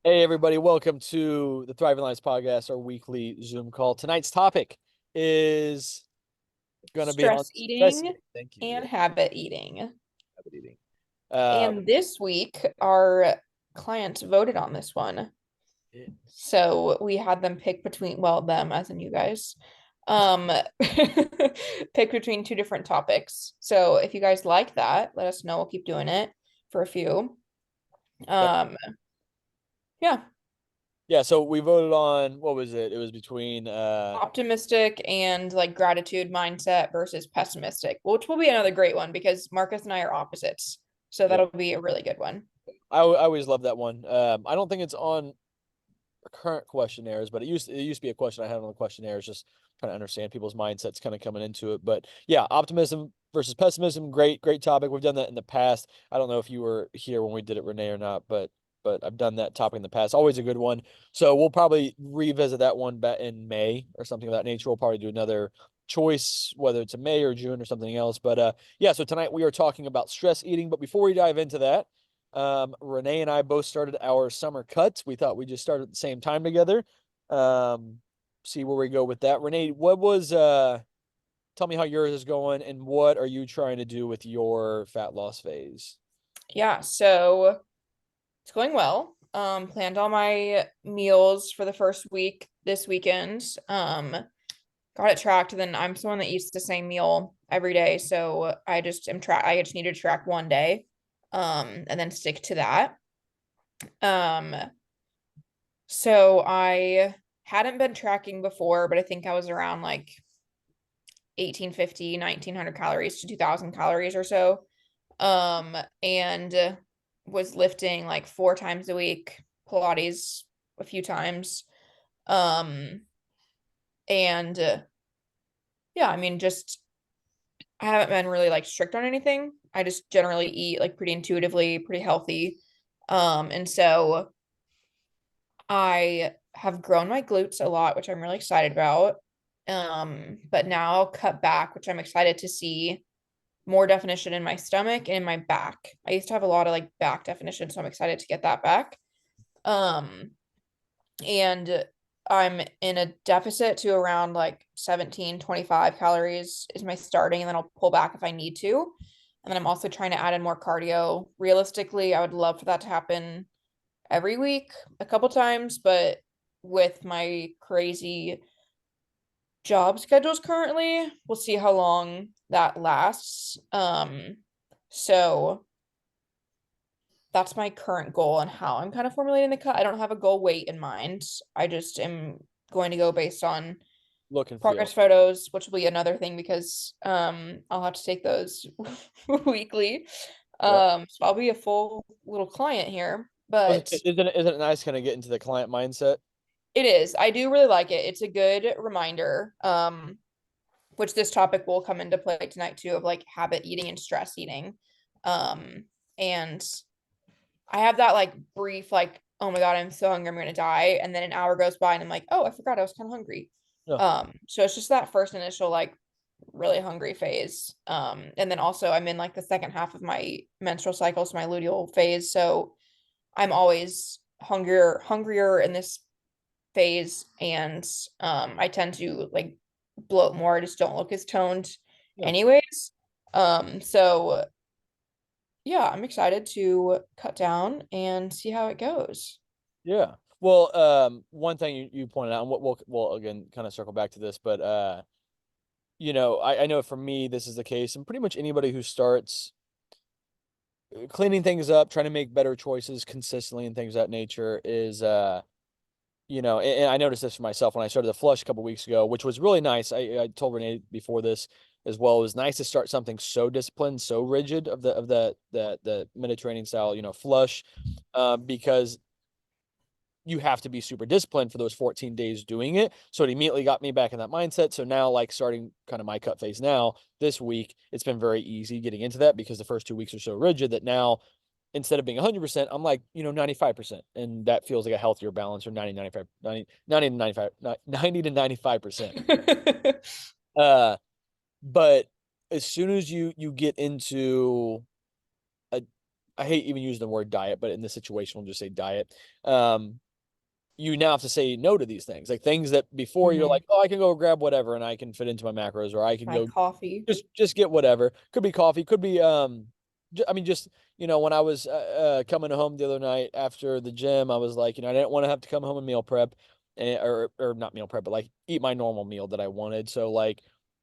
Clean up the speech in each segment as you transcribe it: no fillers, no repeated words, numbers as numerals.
Hey, everybody, welcome to the Thriving Lives podcast, our weekly Zoom call. Tonight's topic is going to be on Stress stress eating eating. Thank you. and Yeah, habit eating. habit eating. And this week, our clients voted on this one. Yeah. So we had them pick between, well, them as in you guys, um, pick between two different topics. So if you guys like that, let us know. We'll keep doing it for a few. Yep. Um, yeah, Yeah, so we voted on, what was it? It was between, optimistic and like gratitude mindset versus pessimistic, which will be another great one because Marcus and I are opposites. So yeah, that'll be a really good one. I always love that one. I don't think it's on current questionnaires, but it used to be a question I had on the questionnaires, just trying to understand people's mindsets kind of coming into it. But yeah, optimism versus pessimism, great topic. We've done that in the past. I don't know if you were here when we did it, Renee, or not, but I've done that topic in the past. Always a good one. So we'll probably revisit that one back in May or something of that nature. We'll probably do another choice, whether it's in May or June or something else. But yeah, so tonight we are talking about stress eating. But before we dive into that, Renee and I both started our summer cuts. We thought we'd just start at the same time together. Um, See where we go with that. Renee, what was tell me how yours is going and what are you trying to do with your fat loss phase? Yeah, so it's going well. Planned all my meals for the first week this weekend. Got it tracked, and then I'm someone that eats the same meal every day, so I just need to track one day, and then stick to that. Um, so I hadn't been tracking before, but I think I was around like 1850, 1900 calories to 2000 calories or so. And was lifting like 4 times a week, Pilates a few times. Um, and yeah, I mean, just I haven't been really like strict on anything. I just generally eat like pretty intuitively, pretty healthy. And so I have grown my glutes a lot, which I'm really excited about. But now I'll cut back, which I'm excited to see more definition in my stomach and in my back. I used to have a lot of like back definition, so I'm excited to get that back. Um, and I'm in a deficit to around like 1725 calories is my starting, and then I'll pull back if I need to. And then I'm also trying to add in more cardio. Realistically, I would love for that to happen every week, a couple times, but with my crazy job schedules currently, we'll see how long that lasts. So that's my current goal and how I'm kind of formulating the cut. I don't have a goal weight in mind. I just am going to go based on Look and progress feel. photos, which will be another thing because I'll have to take those weekly. Yep. So I'll be a full little client here, Well, but isn't it nice kind of get into the client mindset? it is. I do really like it. It's a good reminder. Which this topic will come into play tonight too, of like habit eating and stress eating. Um, and I have that like brief, like, oh my God, I'm so hungry, I'm gonna die. And then an hour goes by and I'm like, oh, I forgot I was kind of hungry. Yeah. So it's just that first initial like really hungry phase. And then also I'm in like the second half of my menstrual cycle, so my luteal phase. So I'm always hungrier in this phase, and I tend to like bloat more. I just don't look as toned Yeah. anyways. So yeah, I'm excited to cut down and see how it goes. Yeah. Well, one thing you pointed out, and we'll again kind of circle back to this, but I know for me this is the case, and pretty much anybody who starts cleaning things up, trying to make better choices consistently and things of that nature is and I noticed this for myself when I started the flush a couple weeks ago, which was really nice. I told Renee before this as well. It was nice to start something so disciplined, so rigid of the Mediterranean style, flush, because you have to be super disciplined for those 14 days doing it. So it immediately got me back in that mindset. So now, like starting kind of my cut phase now this week, it's been very easy getting into that because the first 2 weeks are so rigid that now instead of being 100%, I'm like, 95%. And that feels like a healthier balance or 90, 95, 90, 90 to 95, 90 to 95%. Uh, but as soon as you get into a I hate even using the word diet, but in this situation, we'll just say diet. Um, you now have to say no to these things, like things that before you're Mm-hmm. like, oh, I can go grab whatever and I can fit into my macros, or I can My go coffee. just get whatever. Could be coffee, could be I mean, just when I was coming home the other night after the gym, I was like, I didn't want to have to come home and meal prep, or not meal prep, but like eat my normal meal that I wanted. So like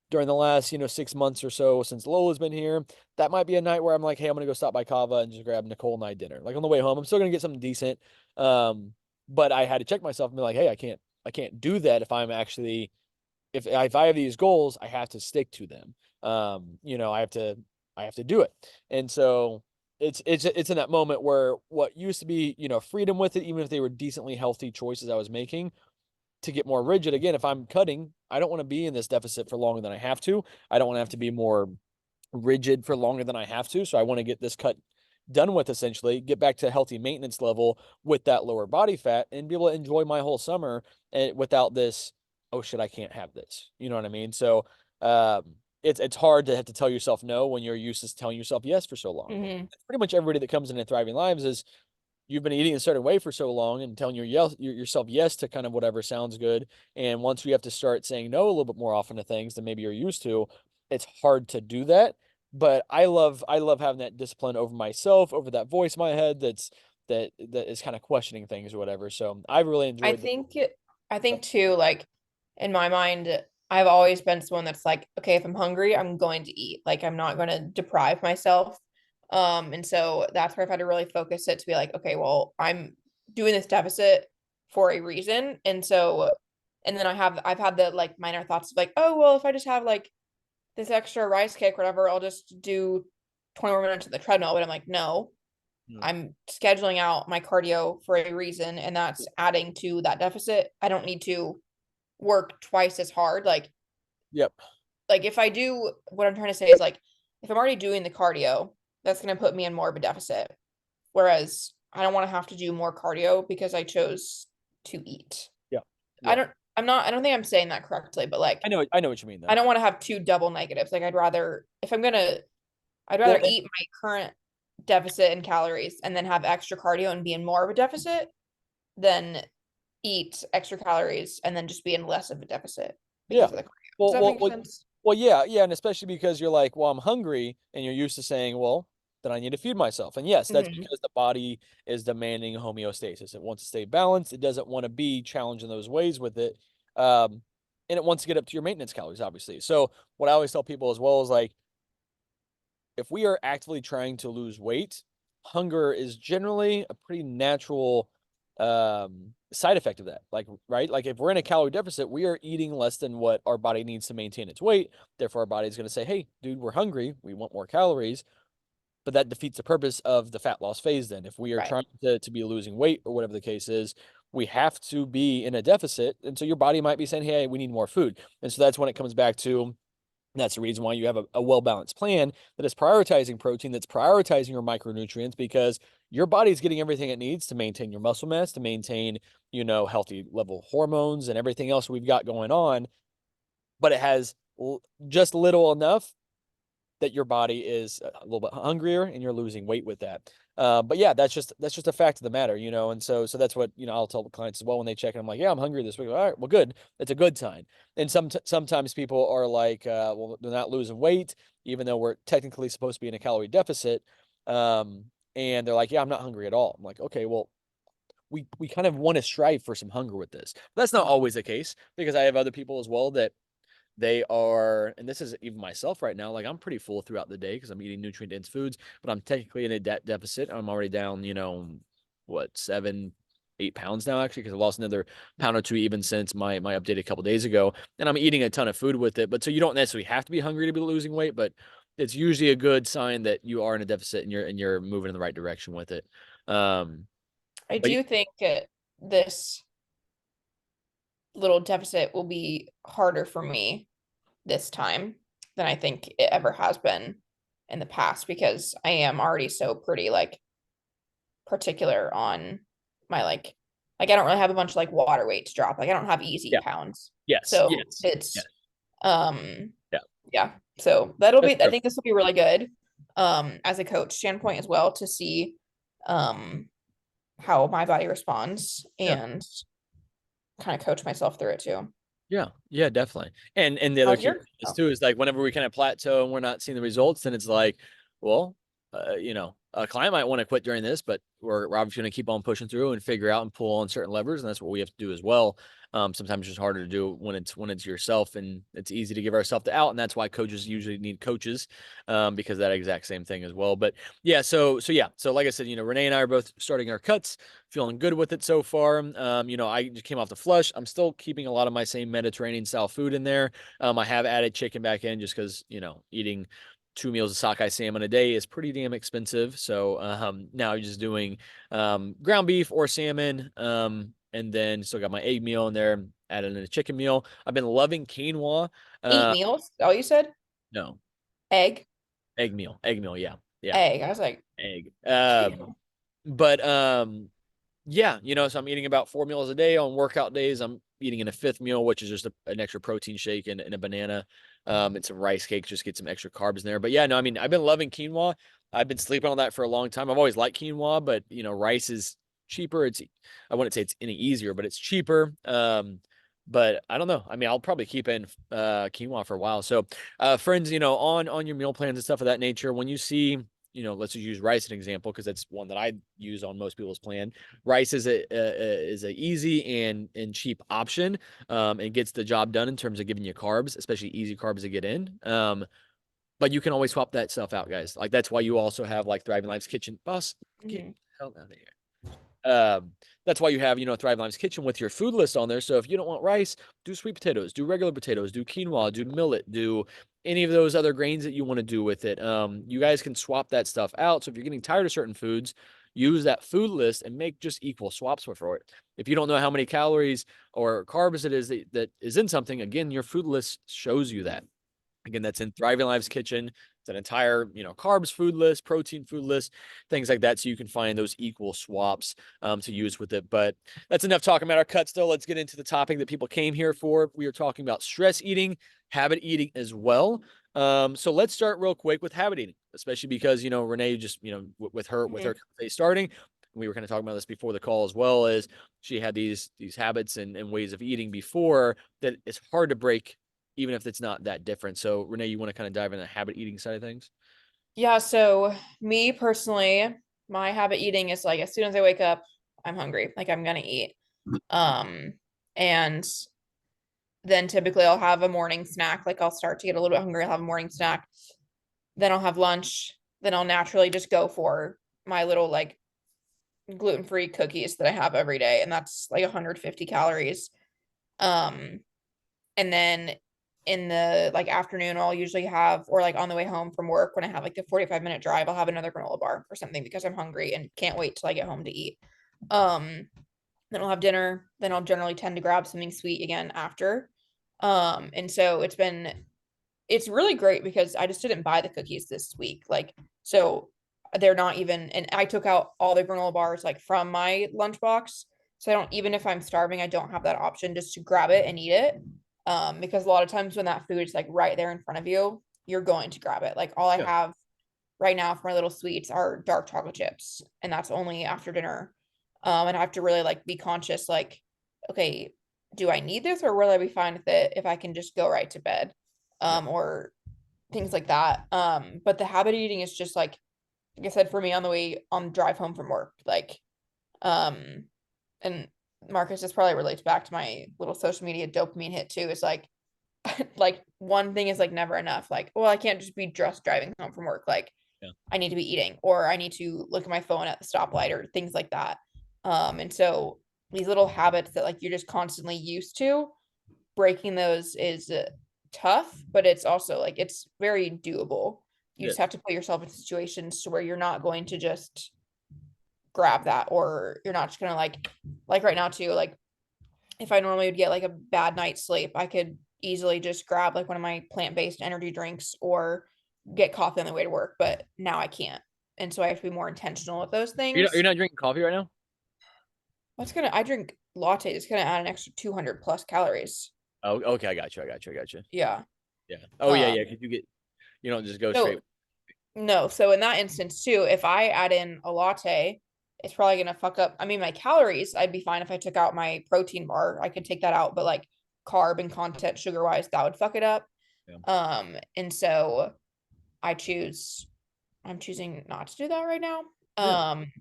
during the last 6 months or so since Lola's been here, that might be a night where I'm like, hey, I'm gonna go stop by Kava and just grab Nicole and I dinner. Like on the way home, I'm still gonna get something decent. But I had to check myself and be like, hey, I can't do that if I'm actually if I have these goals, I have to stick to them. I have to do it. And so it's in that moment where what used to be, freedom with it, even if they were decently healthy choices I was making, to get more rigid. Again, if I'm cutting, I don't want to be in this deficit for longer than I have to. I don't want to have to be more rigid for longer than I have to. So I want to get this cut done with, essentially, get back to a healthy maintenance level with that lower body fat and be able to enjoy my whole summer without this, oh shit, I can't have this. You know what I mean? So it's hard to have to tell yourself no when you're used to telling yourself yes for so long. Mm-hmm. Pretty much everybody that comes into Thriving Lives is you've been eating a certain way for so long and telling yourself yes to kind of whatever sounds good. And once you have to start saying no a little bit more often to things than maybe you're used to, it's hard to do that. But I love having that discipline over myself, over that voice in my head that is kind of questioning things or whatever. So I've really I enjoyed think I think too, like in my mind, I've always been someone that's like, okay, if I'm hungry, I'm going to eat. Like I'm not going to deprive myself. And so that's where I've had to really focus it to be like, okay, well, I'm doing this deficit for a reason. And so, and then I've had the like minor thoughts of like, oh, well, if I just have like this extra rice cake, whatever, I'll just do 20 more minutes of the treadmill. But I'm like, no, Mm. I'm scheduling out my cardio for a reason, and that's adding to that deficit. I don't need to work twice as hard. Yep. Like if I do, what I'm trying to say is like if I'm already doing the cardio, that's going to put me in more of a deficit. Whereas I don't want to have to do more cardio because I chose to eat. Yeah. I Yeah. don't I don't think I'm saying that correctly, but like I know what you mean I though. don't want to have two double negatives. Like I'd Well, rather eat my current deficit in calories and then have extra cardio and be in more of a deficit than eat extra calories and then just be in less of a deficit yeah. because of the cardio. Does Well, that well, make well, sense? well, yeah, yeah, and especially because you're like, well, I'm hungry, and you're used to saying, well, then I need to feed myself. And yes, that's Hmm. because the body is demanding homeostasis. It wants to stay balanced. It doesn't want to be challenged in those ways with it. Um, and it wants to get up to your maintenance calories, obviously. So what I always tell people as well is like, if we are actively trying to lose weight, hunger is generally a pretty natural side effect of that. Like, right? Like if we're in a calorie deficit, we are eating less than what our body needs to maintain its weight. Therefore, our body is going to say, hey, dude, we're hungry. We want more calories. But that defeats the purpose of the fat loss phase then. If we are Right. trying to be losing weight or whatever the case is, we have to be in a deficit. And so your body might be saying, hey, we need more food. And so that's when it comes back to that's the reason why you have a well-balanced plan that is prioritizing protein, that's prioritizing your micronutrients, because your body's getting everything it needs to maintain your muscle mass, to maintain, healthy level hormones and everything else we've got going on. But it has just little enough that your body is a little bit hungrier and you're losing weight with that. But yeah, that's just a fact of the matter, and so that's what I'll tell the clients as well when they check. And I'm like, yeah, I'm hungry this week. All right, well, good. It's a good sign. And sometimes people are like, well, they're not losing weight, even though we're technically supposed to be in a calorie deficit. Um, and they're like, yeah, I'm not hungry at all. I'm like, okay, well, we kind of want to strive for some hunger with this. But that's not always the case because I have other people as well that they are, and this is even myself right now, like I'm pretty full throughout the day because I'm eating nutrient dense foods, but I'm technically in a deficit. I'm already down, what, 7, 8 pounds now, actually, because I lost another pound or two even since my update a couple days ago. And I'm eating a ton of food with it. But so you don't necessarily have to be hungry to be losing weight, but it's usually a good sign that you are in a deficit and you're moving in the right direction with it. Um, I but do think this little deficit will be harder for me this time than I think it ever has been in the past because I am already so pretty like particular on my like I don't really have a bunch of like water weight to drop. Like I don't have easy yeah, pounds. yes, So yes, yes, it's um yeah. yeah. So that'll That's be I true. think this will be really good. as a coach standpoint as well to see um how my body responds Yeah. and kind of coach myself through it too. Yeah, yeah, definitely. And the other How's key your with this oh, too is like whenever we kind of plateau and we're not seeing the results, then it's like, well, a client might want to quit during this, but we're obviously going to keep on pushing through and figure out and pull on certain levers, and that's what we have to do as well. Sometimes it's just harder to do when it's yourself, and it's easy to give ourselves the out, and that's why coaches usually need coaches, because that exact same thing as well. But yeah, so like I said, Renee and I are both starting our cuts, feeling good with it so far. I just came off the flush. I'm still keeping a lot of my same Mediterranean style food in there. I have added chicken back in just because, eating 2 meals of sockeye salmon a day is pretty damn expensive. So now I'm just doing ground beef or salmon. And then still got my egg meal in there, added in a chicken meal. I've been loving quinoa. eat Uh, meals? All you said? no, Egg? egg meal. Yeah. Yeah. Egg. I was like, Egg. But yeah, so I'm eating about 4 meals a day. On workout days, I'm eating in a fifth meal, which is just an extra protein shake and a banana, and some rice cakes, just get some extra carbs in there. But yeah, no, I mean, I've been loving quinoa. I've been sleeping on that for a long time. I've always liked quinoa, but rice is cheaper. I wouldn't say it's any easier, but it's cheaper. But I don't know. I mean, I'll probably keep in quinoa for a while. So, friends, on your meal plans and stuff of that nature, when you see, let's just use rice as an example because that's one that I use on most people's plan. Rice is a easy and cheap option. It gets the job done in terms of giving you carbs, especially easy carbs to get in. But you can always swap that stuff out, guys. Like that's why you also have like Thriving Lives Kitchen. Boss, get mhm, the hell out of here. That's why you have, Thrive Lives Kitchen with your food list on there. So if you don't want rice, do sweet potatoes, do regular potatoes, do quinoa, do millet, do any of those other grains that you want to do with it. You guys can swap that stuff out. So if you're getting tired of certain foods, use that food list and make just equal swaps for it. If you don't know how many calories or carbs it is that is in something, again, your food list shows you that. Again, that's in Thriving Lives Kitchen. It's an entire, carbs food list, protein food list, things like that. So you can find those equal swaps to use with it. But that's enough talking about our cuts, though. Let's get into the topic that people came here for. We are talking about stress eating, habit eating as well. So let's start real quick with habit eating, especially because, Renee just, with her mhm. phase starting, we were kind of talking about this before the call as well, as she had these habits and ways of eating before that it's hard to break even if it's not that different. So Renee, you want to kind of dive into the habit eating side of things? Yeah, so me personally, my habit eating is like as soon as I wake up, I'm hungry. Like I'm gonna eat. Um, and then typically I'll have a morning snack. Like I'll start to get a little bit hungry, I'll have a morning snack. Then I'll have lunch. Then I'll naturally just go for my little like gluten-free cookies that I have every day, and that's like 150 calories. Um, and then in the like afternoon, I'll usually have, or like on the way home from work when I have like the 45-minute drive, I'll have another granola bar or something because I'm hungry and can't wait till I get home to eat. Um, then I'll have dinner. Then I'll generally tend to grab something sweet again after. And so it's really great because I just didn't buy the cookies this week. Like, so they're not even, and I took out all the granola bars like from my lunchbox. So I don't, even if I'm starving, I don't have that option just to grab it and eat it. Because a lot of times when that food is like right there in front of you, you're going to grab it. Like all I Yeah. have right now for my little sweets are dark chocolate chips, and that's only after dinner. And I have to really like be conscious, like, okay, do I need this or will I be fine with it if I can just go right to bed? Yeah. Or things like that. But the habit eating is just like I said, for me on the way on the drive home from work, like, um, and Marcus, this probably relates back to my little social media dopamine hit too. Is like, like one thing is like never enough. Like, well, I can't just be just driving home from work. Like, Yeah. I need to be eating, or I need to look at my phone at the stoplight, or things like that. And so these little habits that like you're just constantly used to, breaking those is tough, but it's also like it's very doable. You just Yes. have to put yourself in situations to where you're not going to just grab that, or you're not just gonna like right now too, like if I normally would get like a bad night's sleep, I could easily just grab like one of my plant-based energy drinks or get coffee on the way to work, but now I can't. And so I have to be more intentional with those You're things. not drinking coffee right now? What's gonna I drink latte, it's gonna add an extra 200 plus calories. Oh, okay. I got you. I got you. I got you. Yeah. Yeah. Oh, yeah. Um, Yeah. Because you don't just go so straight. No, so in that instance too, if I add in a latte, it's probably gonna fuck up. I mean, my calories, I'd be fine if I took out my protein bar. I could take that out, but like carb and content sugar wise, that would fuck it up. Yeah. And so I choose I'm choosing not to do that right now. Yeah. Um,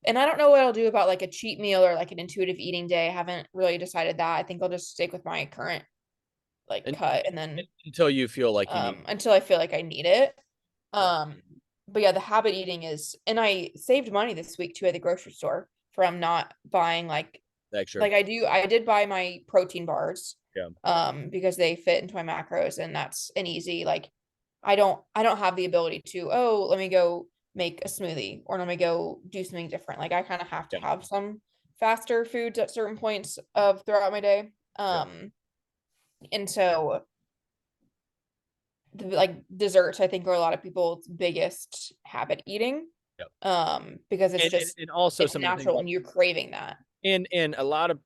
and I don't know what I'll do about like a cheat meal or like an intuitive eating day. I haven't really decided that. I think I'll just stick with my current like And, cut and then until you feel like you need. until I feel like I need it. Yeah. Um, but yeah, the habit eating is, and I saved money this week too at the grocery store from not buying Extra. like I did buy my protein bars Yeah. because they fit into my macros and that's an easy like I don't have the ability to, oh, let me go make a smoothie or let me go do something different. Like I kind of have to Yeah. have some faster foods at certain points of throughout my day. Yeah. And so like desserts, I think are a lot of people's biggest habit eating. Yeah. Because it's And, just and also it's some of the things natural like, and you're craving that. and a lot of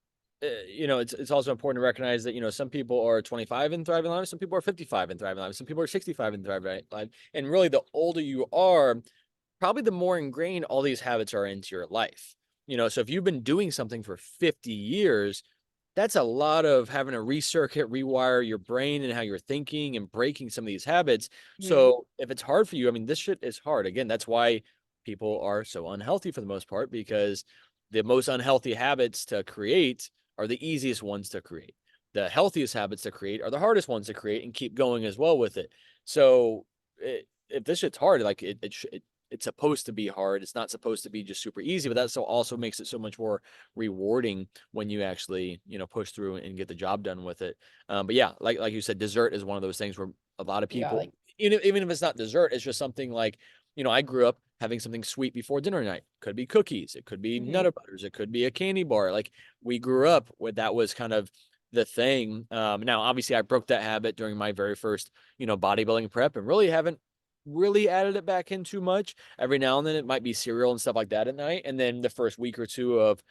it's also important to recognize that some people are 25 and thriving lives, some people are 55 and thriving lives, some people are 65 and thriving lives, and really the older you are, probably the more ingrained all these habits are into your life. So if you've been doing something for 50 years, that's a lot of having to recircuit, rewire your brain and how you're thinking and breaking some of these habits. Mhm. So if it's hard for you, I mean, this shit is hard. Again, that's why people are so unhealthy for the most part, because the most unhealthy habits to create are the easiest ones to create. The healthiest habits to create are the hardest ones to create and keep going as well with it. So if this shit's hard, like it's supposed to be hard. It's not supposed to be just super easy, but that so also makes it so much more rewarding when you actually push through and get the job done with it. But yeah, like you said, dessert is one of those things where a lot of Yeah, people, like even if it's not dessert, it's just something like, I grew up having something sweet before dinner night. Could be cookies, it could be mhm. Nutter Butters, it could be a candy bar. Like we grew up with that was kind of the thing. Now obviously I broke that habit during my very first bodybuilding prep and really haven't really added it back in too much. Every now and then it might be cereal and stuff like that at night, and then the first week or two of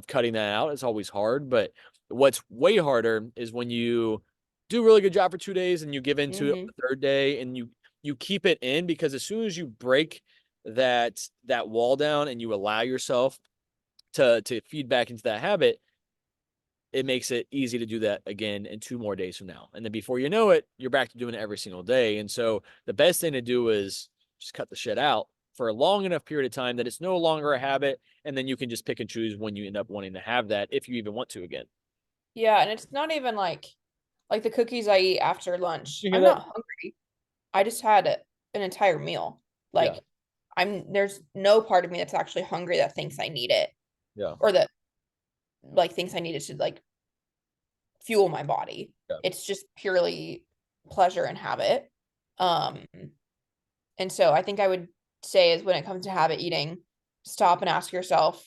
cutting that out is always hard. But what's way harder is when you do a really good job for 2 days and you give into it on Mhm. the third day and you keep it in, because as soon as you break that wall down and you allow yourself to feed back into that habit, it makes it easy to do that again in 2 more days from now. And then before you know it, you're back to doing it every single day. And so the best thing to do is just cut the shit out for a long enough period of time that it's no longer a habit. And then you can just pick and choose when you end up wanting to have that, if you even want to again. Yeah, and it's not even like the cookies I eat after lunch. You hear I'm that? not hungry. I just had an entire meal. Yeah. Like there's no part of me that's actually hungry that thinks I need it Yeah. or that like thinks I need it to like fuel my body. Yeah. It's just purely pleasure and habit. Um, and so I think I would say is when it comes to habit eating, stop and ask yourself,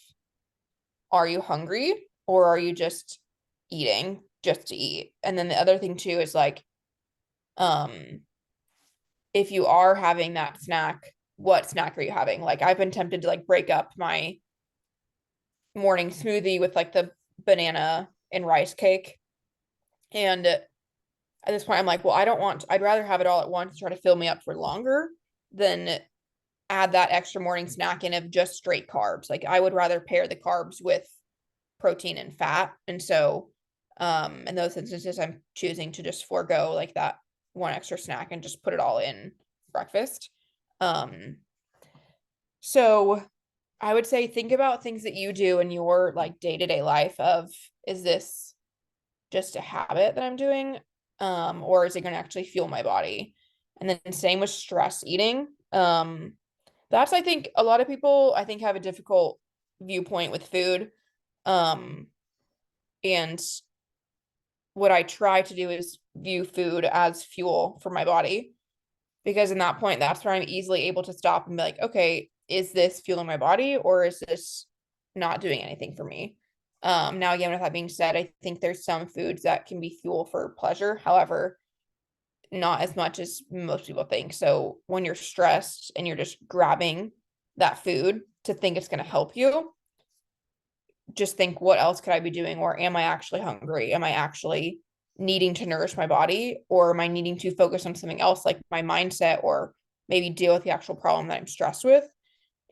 are you hungry or are you just eating just to eat? And then the other thing too is like, um, if you are having that snack, what snack are you having? Like I've been tempted to like break up my morning smoothie with like the banana and rice cake. And at this point, I'm like, well, I'd rather have it all at once, try to fill me up for longer than add that extra morning snack in of just straight carbs. Like I would rather pair the carbs with protein and fat. And so, in those instances, I'm choosing to just forego like that one extra snack and just put it all in breakfast. Um, so I would say think about things that you do in your like day-to-day life of is this just a habit that I'm doing? Or is it going to actually fuel my body? And then same with stress eating. That's I think a lot of people I think have a difficult viewpoint with food. Um, and what I try to do is view food as fuel for my body because in that point, that's where I'm easily able to stop and be like, okay, is this fueling my body or is this not doing anything for me? Now again, with that being said, I think there's some foods that can be fuel for pleasure. However, not as much as most people think. So when you're stressed and you're just grabbing that food to think it's going to help you, just think, what else could I be doing? Or am I actually hungry? Am I actually needing to nourish my body? Or am I needing to focus on something else like my mindset or maybe deal with the actual problem that I'm stressed with?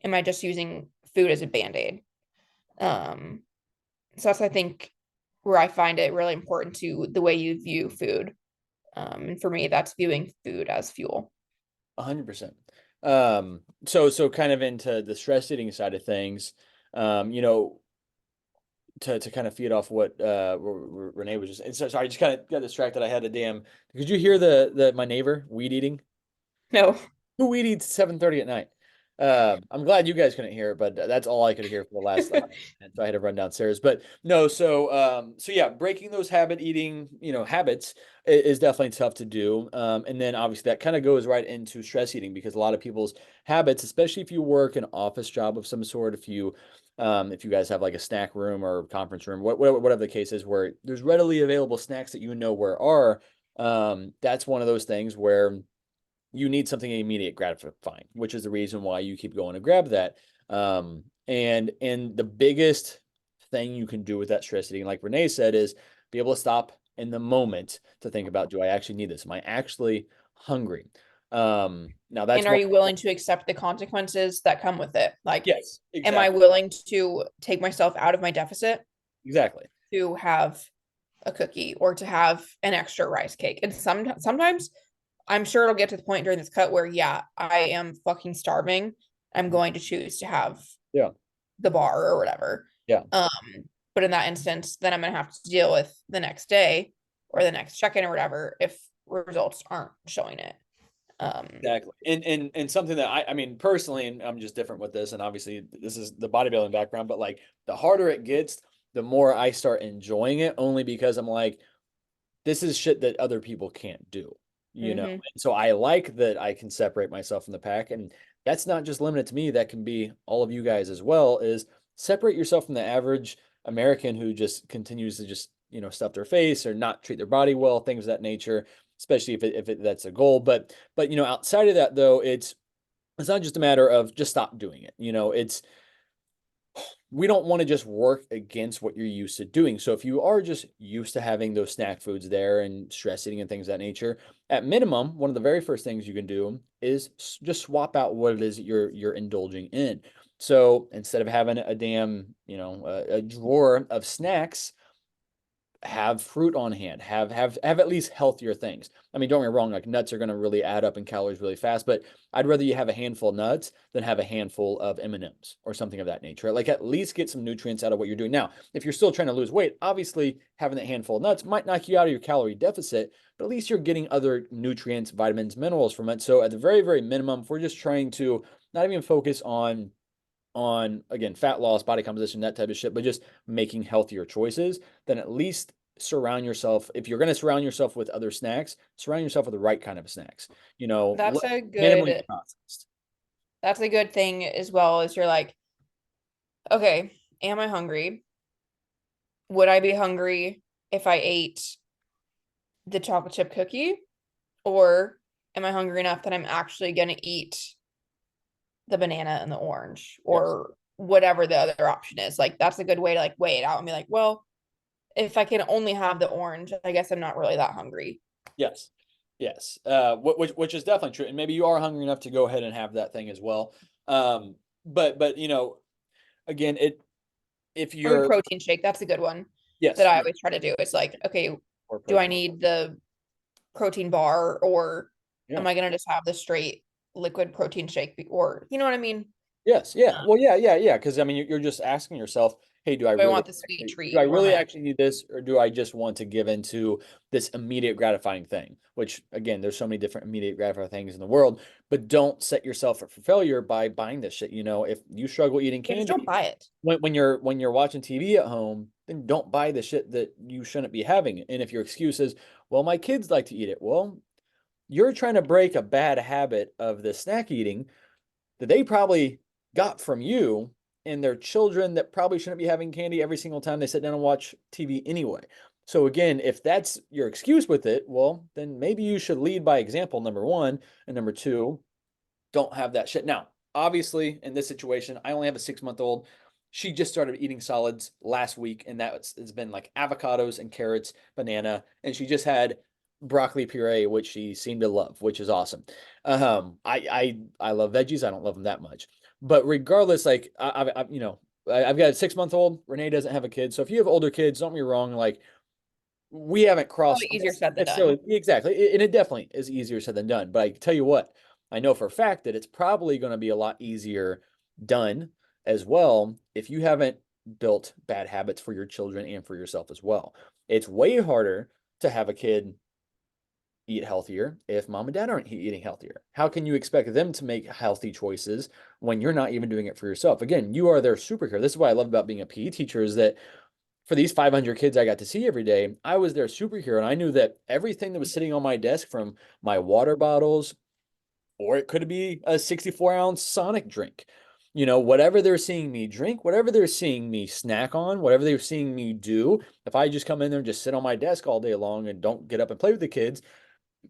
Am I just using food as a band-aid? Um, so that's, I think, where I find it really important to the way you view food. And for me, that's viewing food as fuel. 100%. So kind of into the stress eating side of things, you know, to kind of feed off what Renee was just. And so sorry, I just kind of got distracted. I had a damn. Could you hear the my neighbor weed eating? No. Who weed eats 7:30 at night? I'm glad you guys couldn't hear it, but that's all I could hear for the last and so I had to run downstairs. But no, so yeah, breaking those habit eating, habits is definitely tough to do. And then obviously that kind of goes right into stress eating because a lot of people's habits, especially if you work an office job of some sort, if you guys have like a snack room or conference room, whatever the case is, where there's readily available snacks that where are, that's one of those things where you need something immediate gratifying, which is the reason why you keep going to grab that. And the biggest thing you can do with that stress eating, like Renee said, is be able to stop in the moment to think about, do I actually need this? Am I actually hungry? Now And that's are one. you willing to accept the consequences that come with it? Like, Yes, am I exactly. willing to take myself out of my deficit Exactly. to have a cookie or to have an extra rice cake? And sometimes I'm sure it'll get to the point during this cut where, yeah, I am fucking starving. I'm going to choose to have Yeah. the bar or whatever. Yeah. Um, but in that instance, then I'm gonna have to deal with the next day or the next check-in or whatever if results aren't showing it. Um, Exactly. And something that I mean personally, and I'm just different with this, and obviously this is the bodybuilding background, but like the harder it gets, the more I start enjoying it, only because I'm like, this is shit that other people can't do, mhm. And so I like that I can separate myself from the pack. And that's not just limited to me, that can be all of you guys as well, is separate yourself from the average American who just continues to just, stuff their face or not treat their body well, things of that nature, especially if that's a goal. But outside of that though, it's not just a matter of just stop doing it. It's we don't want to just work against what you're used to doing. So if you are just used to having those snack foods there and stress eating and things of that nature, at minimum, one of the very first things you can do is just swap out what it is that you're indulging in. So instead of having a damn, a drawer of snacks, have fruit on hand, have at least healthier things. I mean, don't get me wrong, like nuts are going to really add up in calories really fast, but I'd rather you have a handful of nuts than have a handful of M&Ms or something of that nature. Like at least get some nutrients out of what you're doing. Now, if you're still trying to lose weight, obviously having that handful of nuts might knock you out of your calorie deficit, but at least you're getting other nutrients, vitamins, minerals from it. So at the very, very minimum, if we're just trying to not even focus on again fat loss, body composition, that type of shit, but just making healthier choices, then at least surround yourself. If you're going to surround yourself with other snacks, surround yourself with the right kind of snacks. That's a Minimally good processed. that's a good thing as well as you're like, okay, am I hungry? Would I be hungry if I ate the chocolate chip cookie? Or am I hungry enough that I'm actually gonna eat the banana and the orange Yes. or whatever the other option is? Like that's a good way to like weigh it out and be like, well, if I can only have the orange, I guess I'm not really that hungry. Yes. Yes. Which is definitely true. And maybe you are hungry enough to go ahead and have that thing as well. But again, if Or a you're protein shake, that's a good one that yes, I yeah, always try to do. It's like, okay, or do I protein. need the protein bar or Yeah. am I gonna just have the straight liquid protein shake or you know what I mean? Yes, yeah. Well, yeah. Because I mean, you're just asking yourself, hey, Do I want the sweet do I treat or am really I actually need this, or do I just want to give into this immediate gratifying thing? Which again, there's so many different immediate gratifying things in the world, but don't set yourself up for failure by buying this shit. If you struggle eating yeah, just don't candy buy it. when you're watching TV at home, then don't buy the shit that you shouldn't be having. And if your excuse is, well, my kids like to eat it, well, you're trying to break a bad habit of the snack eating that they probably got from you and their children that probably shouldn't be having candy every single time they sit down and watch TV anyway. So again, if that's your excuse with it, well, then maybe you should lead by example, number one, and number two, don't have that shit. Now, obviously, in this situation, I only have a 6 month old. She just started eating solids last week, and that has been like avocados and carrots, banana, and she just had broccoli puree, which she seemed to love, which is awesome. I love veggies. I don't love them that much, but regardless, like I've got a 6 month old. Renee doesn't have a kid, so if you have older kids, don't get me wrong, like we haven't Probably crossed easier said than done. necessarily exactly, and it definitely is easier said than done. But I tell you what, I know for a fact that it's probably going to be a lot easier done as well if you haven't built bad habits for your children and for yourself as well. It's way harder to have a kid eat healthier if mom and dad aren't eating healthier. How can you expect them to make healthy choices when you're not even doing it for yourself? Again, you are their superhero. This is what I love about being a PE teacher is that for these 500 kids I got to see every day, I was their superhero. And I knew that everything that was sitting on my desk, from my water bottles, or it could be a 64-ounce Sonic drink, whatever they're seeing me drink, whatever they're seeing me snack on, whatever they're seeing me do, if I just come in there and just sit on my desk all day long and don't get up and play with the kids,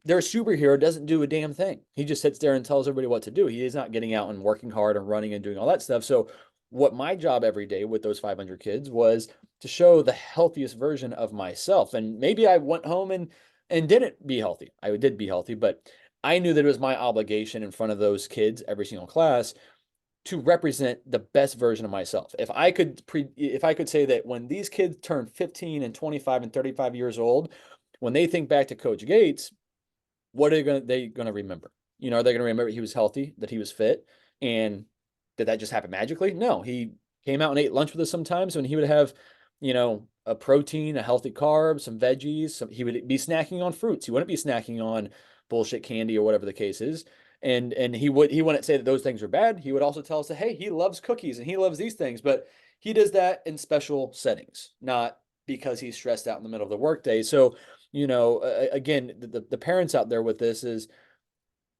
their superhero doesn't do a damn thing. He just sits there and tells everybody what to do. He is not getting out and working hard and running and doing all that stuff. So, what my job every day with those 500 kids was to show the healthiest version of myself. And maybe I went home and didn't be healthy. I did be healthy, but I knew that it was my obligation in front of those kids every single class to represent the best version of myself. If I could say that when these kids turn 15 and 25 and 35 years old, when they think back to Coach Gates, what are they gonna remember? Are they gonna remember he was healthy, that he was fit, and did that just happen magically? No, he came out and ate lunch with us sometimes when he would have, a protein, a healthy carb, some veggies. He would be snacking on fruits. He wouldn't be snacking on bullshit candy or whatever the case is. And he wouldn't say that those things are bad. He would also tell us that hey, he loves cookies and he loves these things, but he does that in special settings, not because he's stressed out in the middle of the workday. So again, the parents out there with this is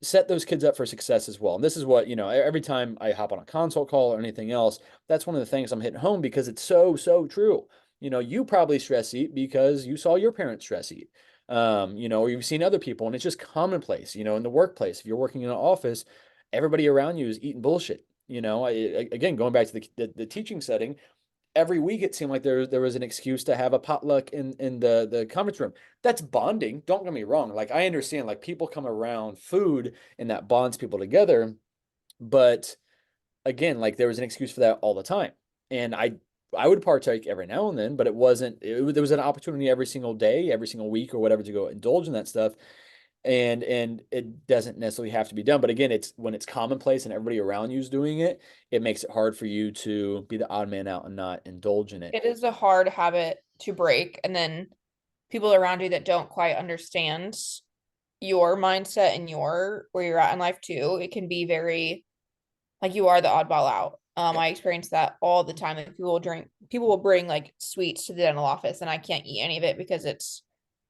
set those kids up for success as well. And this is what, every time I hop on a consult call or anything else, that's one of the things I'm hitting home because it's so, so true. You probably stress eat because you saw your parents stress eat. Or you've seen other people and it's just commonplace, in the workplace. If you're working in an office, everybody around you is eating bullshit. Again, going back to the teaching setting, every week it seemed like there was an excuse to have a potluck in the conference room. That's bonding. Don't get me wrong. Like I understand, like people come around food and that bonds people together, but again, like there was an excuse for that all the time. And I would partake every now and then, but there was an opportunity every single day, every single week or whatever to go indulge in that stuff. And it doesn't necessarily have to be done, but again, it's when it's commonplace and everybody around you is doing it, it makes it hard for you to be the odd man out and not indulge in it. It is a hard habit to break. And then people around you that don't quite understand your mindset and your where you're at in life too, it can be very like you are the oddball out. Yep. I experience that all the time. That people will bring like sweets to the dental office, and I can't eat any of it because it's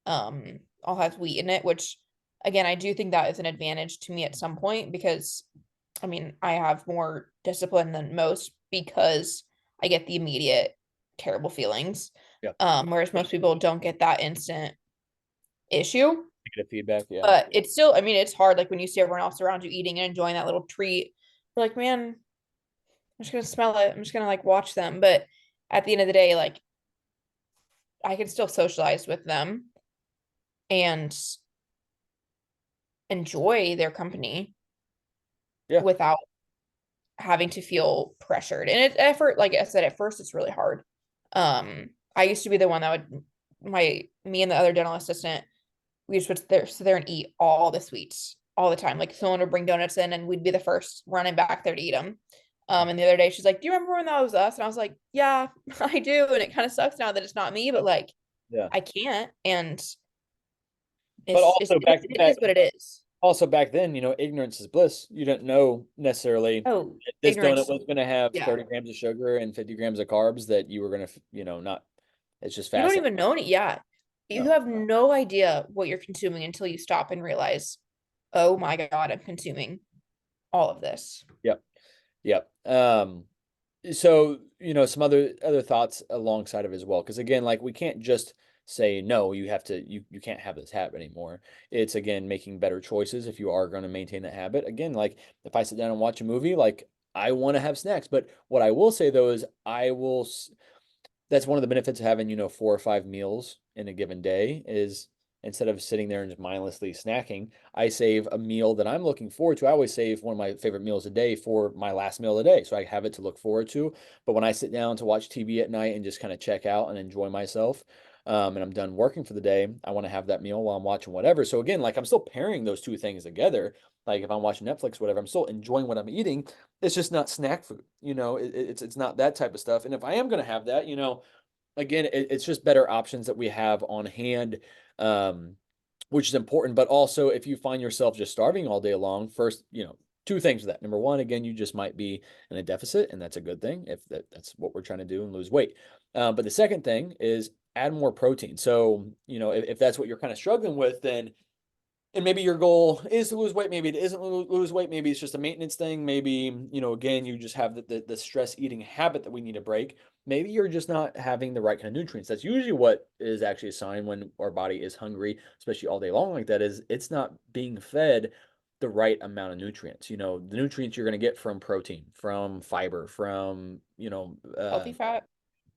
all has wheat in it. Which, again, I do think that is an advantage to me at some point because, I mean, I have more discipline than most because I get the immediate terrible feelings. Yep. Whereas most people don't get that instant issue. Negative feedback. Yeah. But it's still, I mean, it's hard. Like when you see everyone else around you eating and enjoying that little treat, you're like, man, I'm just gonna smell it. I'm just gonna like watch them. But at the end of the day, like I can still socialize with them and enjoy their company Yeah. without having to feel pressured. And it's effort, like I said, at first it's really hard. I used to be the one that would me and the other dental assistant, we just would sit there and eat all the sweets all the time. Like someone would bring donuts in and we'd be the first running back there to eat them. And the other day she's like, "Do you remember when that was us?" And I was like, "Yeah, I do." And it kind of sucks now that it's not me, but like Yeah. I can't. And But it's also it is what it is. back then, ignorance is bliss. You didn't know necessarily Oh, this donut ignorance. was going to have Yeah. 30 grams of sugar and 50 grams of carbs that you were going to, not, it's just You don't fast. even know it. Yeah. You No. have no idea what you're consuming until you stop and realize, oh my God, I'm consuming all of this. Yep. Yep. So, some other thoughts alongside of it as well. Because again, like we can't just say no, you can't have this habit anymore. It's again making better choices if you are going to maintain that habit. Again, like if I sit down and watch a movie, like I want to have snacks. But what I will say though is that's one of the benefits of having, 4 or 5 meals in a given day is instead of sitting there and just mindlessly snacking, I save a meal that I'm looking forward to. I always save one of my favorite meals a day for my last meal of the day. So I have it to look forward to. But when I sit down to watch TV at night and just kind of check out and enjoy myself, and I'm done working for the day, I want to have that meal while I'm watching whatever. So again, like I'm still pairing those two things together. Like if I'm watching Netflix, whatever, I'm still enjoying what I'm eating. It's just not snack food, it's not that type of stuff. And if I am going to have that, again, it's just better options that we have on hand, um, which is important. But also, if you find yourself just starving all day long, first, two things with that. Number one, again, you just might be in a deficit, and that's a good thing if that's what we're trying to do and lose weight. But the second thing is add more protein. So, if that's what you're kind of struggling with, then and maybe your goal is to lose weight, maybe it isn't lose weight, maybe it's just a maintenance thing, maybe again you just have the stress eating habit that we need to break. Maybe you're just not having the right kind of nutrients. That's usually what is actually a sign when our body is hungry, especially all day long like that, is it's not being fed the right amount of nutrients. The nutrients you're going to get from protein, from fiber, from Healthy fat.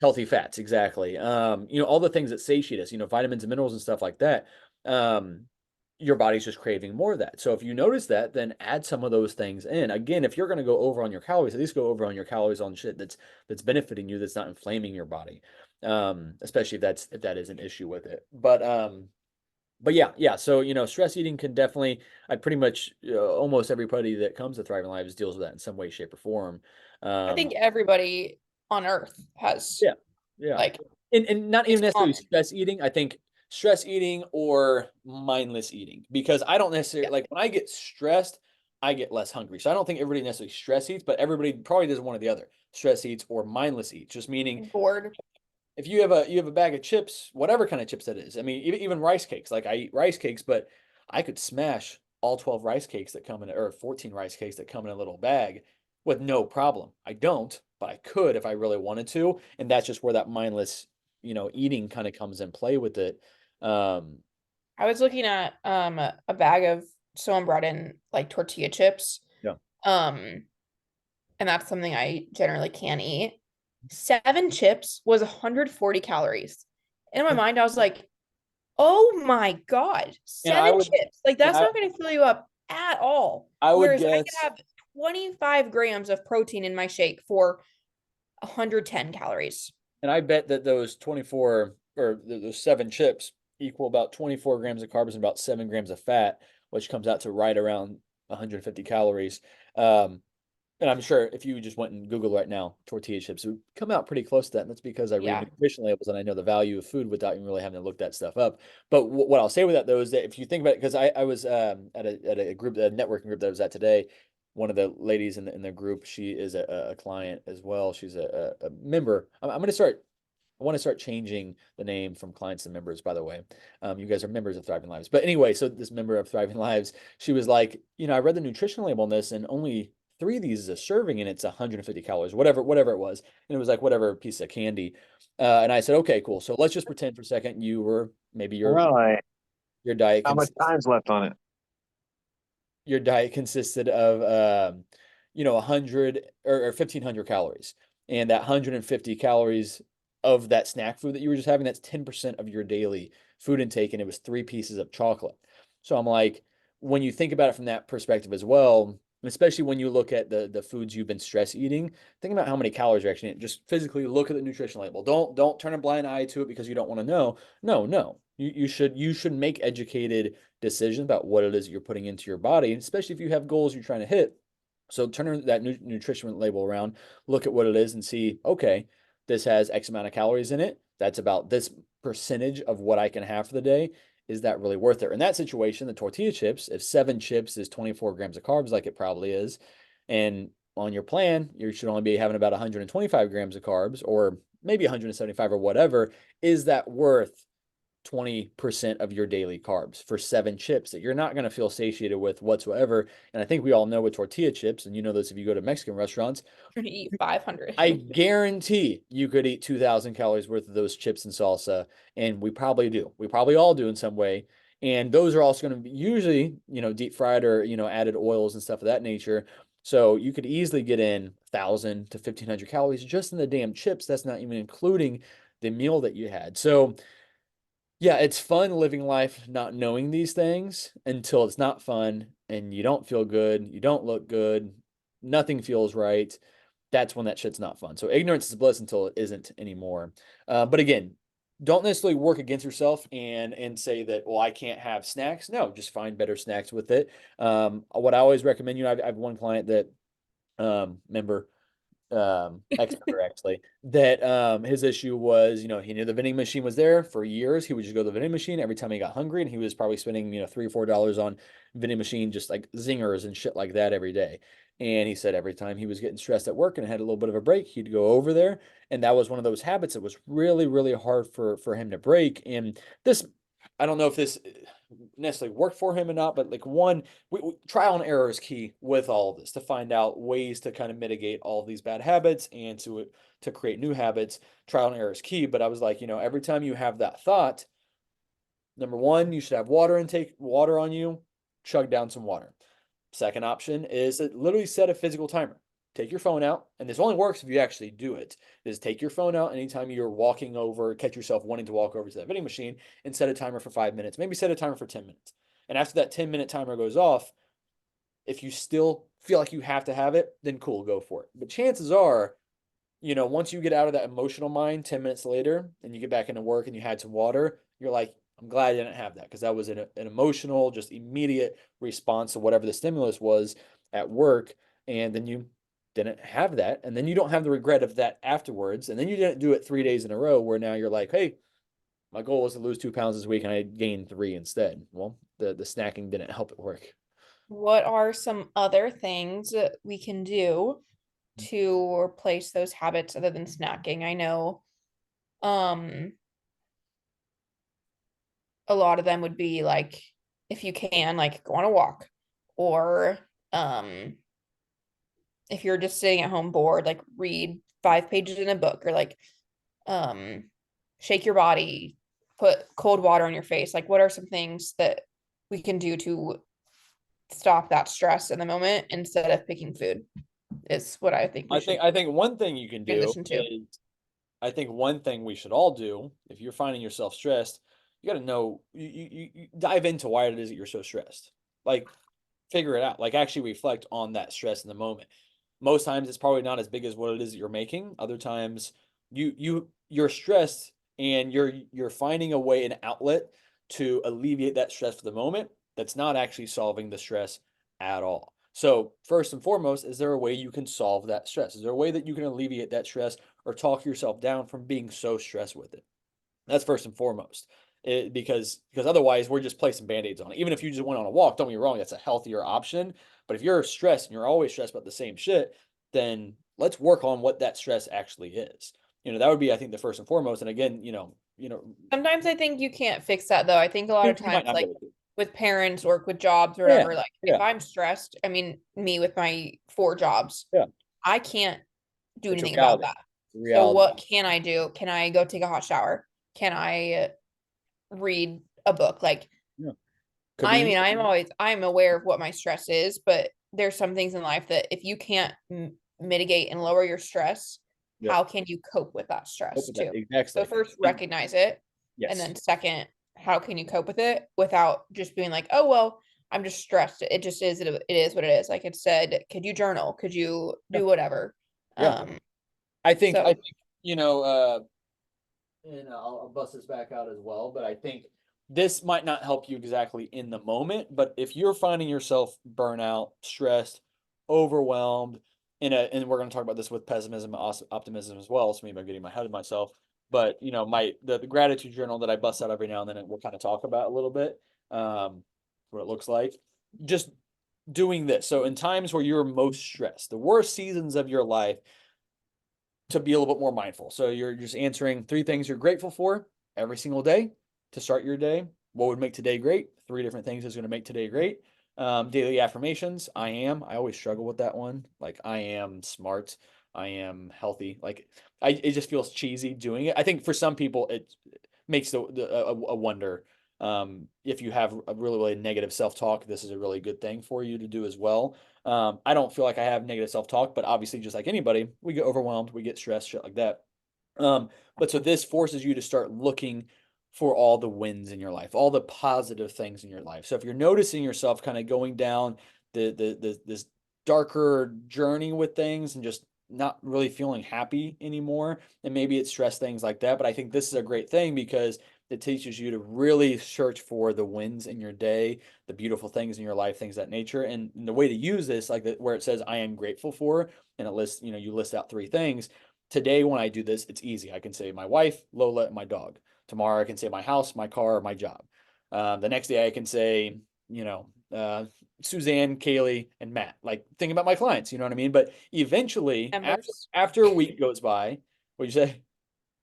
healthy fats, exactly. All the things that satiate us, vitamins and minerals and stuff like that. Um, your body's just craving more of that. So if you notice that, then add some of those things in. Again, if you're going to go over on your calories, at least go over on your calories on shit that's benefiting you, that's not inflaming your body. Especially if that is an issue with it. But yeah. So stress eating can definitely. I pretty much almost everybody that comes to Thriving Lives deals with that in some way, shape, or form. I Um, think everybody on earth has yeah, yeah. like And not it's even necessarily common. stress eating. I think stress eating or mindless eating, because I don't necessarily Yeah. like when I get stressed, I get less hungry. So I don't think everybody necessarily stress eats, but everybody probably does one or the other. Stress eats or mindless eats, just meaning Bored. if you have a bag of chips, whatever kind of chips that is. I mean, even rice cakes. Like I eat rice cakes, but I could smash all 12 rice cakes that come in, or 14 rice cakes that come in a little bag with no problem. I don't, but I could if I really wanted to. And that's just where that mindless, eating kind of comes in play with it. Um, I was looking at a bag of someone brought in like tortilla chips. yeah. Um, and that's something I generally can't eat. 7 chips was 140 calories. In my mind, I was like, oh my God, And seven chips. Like and that's not going to fill you up at all. I would Whereas I could guess, have 25 grams of protein in my shake for 110 calories. and I bet that those 24 or those 7 chips equal about 24 grams of carbs and about 7 grams of fat, which comes out to right around 150 calories. Um, and I'm sure if you just went and Google right now, tortilla chips, it would come out pretty close to that. And that's because I read Yeah. nutrition labels and I know the value of food without even really having to look that stuff up. But what I'll say with that though is that if you think about it, because I was at a group, a networking group that I was at today, one of the ladies in the group, she is a client as well. She's a member. I'm going to start. I want to start changing the name from clients to members, by the way. You guys are members of Thriving Lives. But anyway, so this member of Thriving Lives, she was like, I read the nutrition label on this and only 3 of these is a serving and it's 150 calories, whatever it was. And it was like whatever piece of candy. And I said, okay, cool. So let's just pretend for a second maybe Right. your diet How much consists time's left on it? your diet consisted of 100 or 1,500 calories, and that 150 calories of that snack food that you were just having, that's 10% of your daily food intake, and it was 3 pieces of chocolate. So I'm like, when you think about it from that perspective as well, especially when you look at the foods you've been stress eating, think about how many calories are actually in it. Just physically look at the nutrition label. Don't turn a blind eye to it because you don't want to know. No. You should make educated decisions about what it is that you're putting into your body, and especially if you have goals you're trying to hit. So turn that nutrition label around, look at what it is, and see, okay, this has X amount of calories in it. That's about this percentage of what I can have for the day. Is that really worth it? In that situation, the tortilla chips, if 7 chips is 24 grams of carbs, like it probably is, and on your plan, you should only be having about 125 grams of carbs, or maybe 175 or whatever. Is that worth 20% of your daily carbs for 7 chips that you're not going to feel satiated with whatsoever? And I think we all know with tortilla chips, and you know this if you go to Mexican restaurants, Trying to eat 500. I guarantee you could eat 2,000 calories worth of those chips and salsa. And we probably do. We probably all do in some way. And those are also going to be usually, deep fried or, added oils and stuff of that nature. So you could easily get in 1,000 to 1,500 calories just in the damn chips. That's not even including the meal that you had. So Yeah, it's fun living life not knowing these things until it's not fun and you don't feel good, you don't look good, nothing feels right. That's when that shit's not fun. So ignorance is bliss until it isn't anymore. But again, don't necessarily work against yourself and say that, well, I can't have snacks. No, just find better snacks with it. What I always recommend, I've one client that member ex-member actually, that his issue was, he knew the vending machine was there for years. He would just go to the vending machine every time he got hungry, and he was probably spending, $3 or $4 on vending machine, just like zingers and shit like that every day. And he said every time he was getting stressed at work and had a little bit of a break, he'd go over there. And that was one of those habits that was really, really hard for him to break. And this, I don't know if this necessarily worked for him or not, but like one, trial and error is key with all of this to find out ways to kind of mitigate all of these bad habits and to create new habits. Trial and error is key. But I was like, every time you have that thought, number one, you should have water on you, chug down some water. Second option is to literally set a physical timer. Take your phone out, and this only works if you actually do it. Is take your phone out anytime you're walking over, catch yourself wanting to walk over to that vending machine, and set a timer for 5 minutes. Maybe set a timer for 10 minutes. And after that 10-minute timer goes off, if you still feel like you have to have it, then cool, go for it. But chances are, once you get out of that emotional mind 10 minutes later and you get back into work and you had some water, you're like, I'm glad I didn't have that because that was an emotional, just immediate response to whatever the stimulus was at work. And then you didn't have that. And then you don't have the regret of that afterwards. And then you didn't do it 3 days in a row where now you're like, hey, my goal was to lose 2 pounds this week and I gained 3 instead. Well, the snacking didn't help it work. What are some other things that we can do to replace those habits other than snacking? I know um a lot of them would be like if you can like go on a walk or um if you're just sitting at home bored, like read 5 pages in a book or like um shake your body, put cold water on your face. Like what are some things that we can do to stop that stress in the moment instead of picking food is what I think we I should think I think one thing you can do transition to. is I think one thing we should all do if you're finding yourself stressed, you got to know you dive into why it is that you're so stressed. Like figure it out. Like actually reflect on that stress in the moment. Most times it's probably not as big as what it is that you're making. Other times you're stressed and you're finding a way, an outlet to alleviate that stress for the moment that's not actually solving the stress at all. So first and foremost, is there a way you can solve that stress? Is there a way that you can alleviate that stress or talk yourself down from being so stressed with it? That's first and foremost. Because otherwise we're just placing band-aids on it. Even if you just went on a walk, don't get me wrong, that's a healthier option. But if you're stressed and you're always stressed about the same shit, then let's work on what that stress actually is. That would be, I think, the first and foremost. And again, Sometimes I think you can't fix that though. I think a lot of you might times, not be like able to. with parents or with jobs or Yeah, whatever, like if yeah, I'm stressed, I mean, me with my 4 jobs, yeah. I can't do It's a anything about reality. that. It's a So reality. what can I do? Can I go take a hot shower? Can I read a book? Like, Yeah. Could be I mean, music. I'm aware of what my stress is, but there's some things in life that if you can't mitigate and lower your stress, Yep. how can you cope with that stress Open that. too? So Exactly. first, And recognize it, and yes. then second, how can you cope with it without just being like, oh well, I'm just stressed. It just is. It is what it is. Like it said, could you journal? Could you Yeah. do whatever? Yeah. Um. I think, So and I'll bust this back out as well. But I think this might not help you exactly in the moment. But if you're finding yourself burnout, stressed, overwhelmed, and we're going to talk about this with pessimism, optimism as well. So maybe I'm getting my head of myself. But the gratitude journal that I bust out every now and then, and we'll kind of talk about a little bit, what it looks like. Just doing this. So in times where you're most stressed, the worst seasons of your life, to be a little bit more mindful. So you're just answering 3 things you're grateful for every single day to start your day. What would make today great? 3 different things is going to make today great. Daily affirmations. I am. I always struggle with that one. Like I am smart. I am healthy. Like it just feels cheesy doing it. I think for some people it makes a wonder. If you have a really, really negative self-talk, this is a really good thing for you to do as well. I don't feel like I have negative self-talk, but obviously, just like anybody, we get overwhelmed, we get stressed, shit like that. But so this forces you to start looking for all the wins in your life, all the positive things in your life. So if you're noticing yourself kind of going down this darker journey with things and just not really feeling happy anymore, and maybe it's stress things like that, but I think this is a great thing because it teaches you to really search for the wins in your day, the beautiful things in your life, things of that nature. And the way to use this, like where it says, I am grateful for, and it lists, you list out three things. Today, when I do this, it's easy. I can say my wife, Lola, and my dog. Tomorrow, I can say my house, my car, my job. The next day, I can say, you know, Suzanne, Kaylee, and Matt. Like thinking about my clients, you know what I mean? But eventually, after Members. after a week goes by, what you say?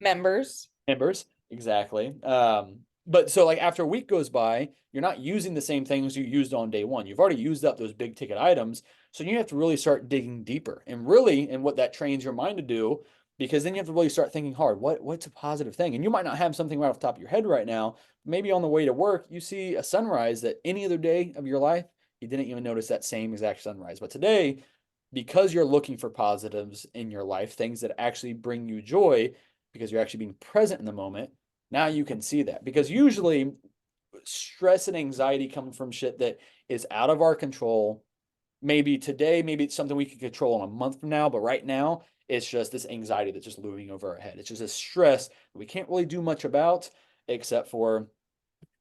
Members. Members, exactly. But so like after a week goes by, you're not using the same things you used on day one. You've already used up those big ticket items. So you have to really start digging deeper and really, and what that trains your mind to do, because then you have to really start thinking hard. What's a positive thing? And you might not have something right off the top of your head right now. Maybe on the way to work, you see a sunrise that any other day of your life, you didn't even notice that same exact sunrise. But today, because you're looking for positives in your life, things that actually bring you joy, because you're actually being present in the moment, now you can see that. Because usually stress and anxiety come from shit that is out of our control. Maybe today, maybe it's something we can control in a month from now, but right now it's just this anxiety that's just looming over our head. It's just a stress that we can't really do much about except for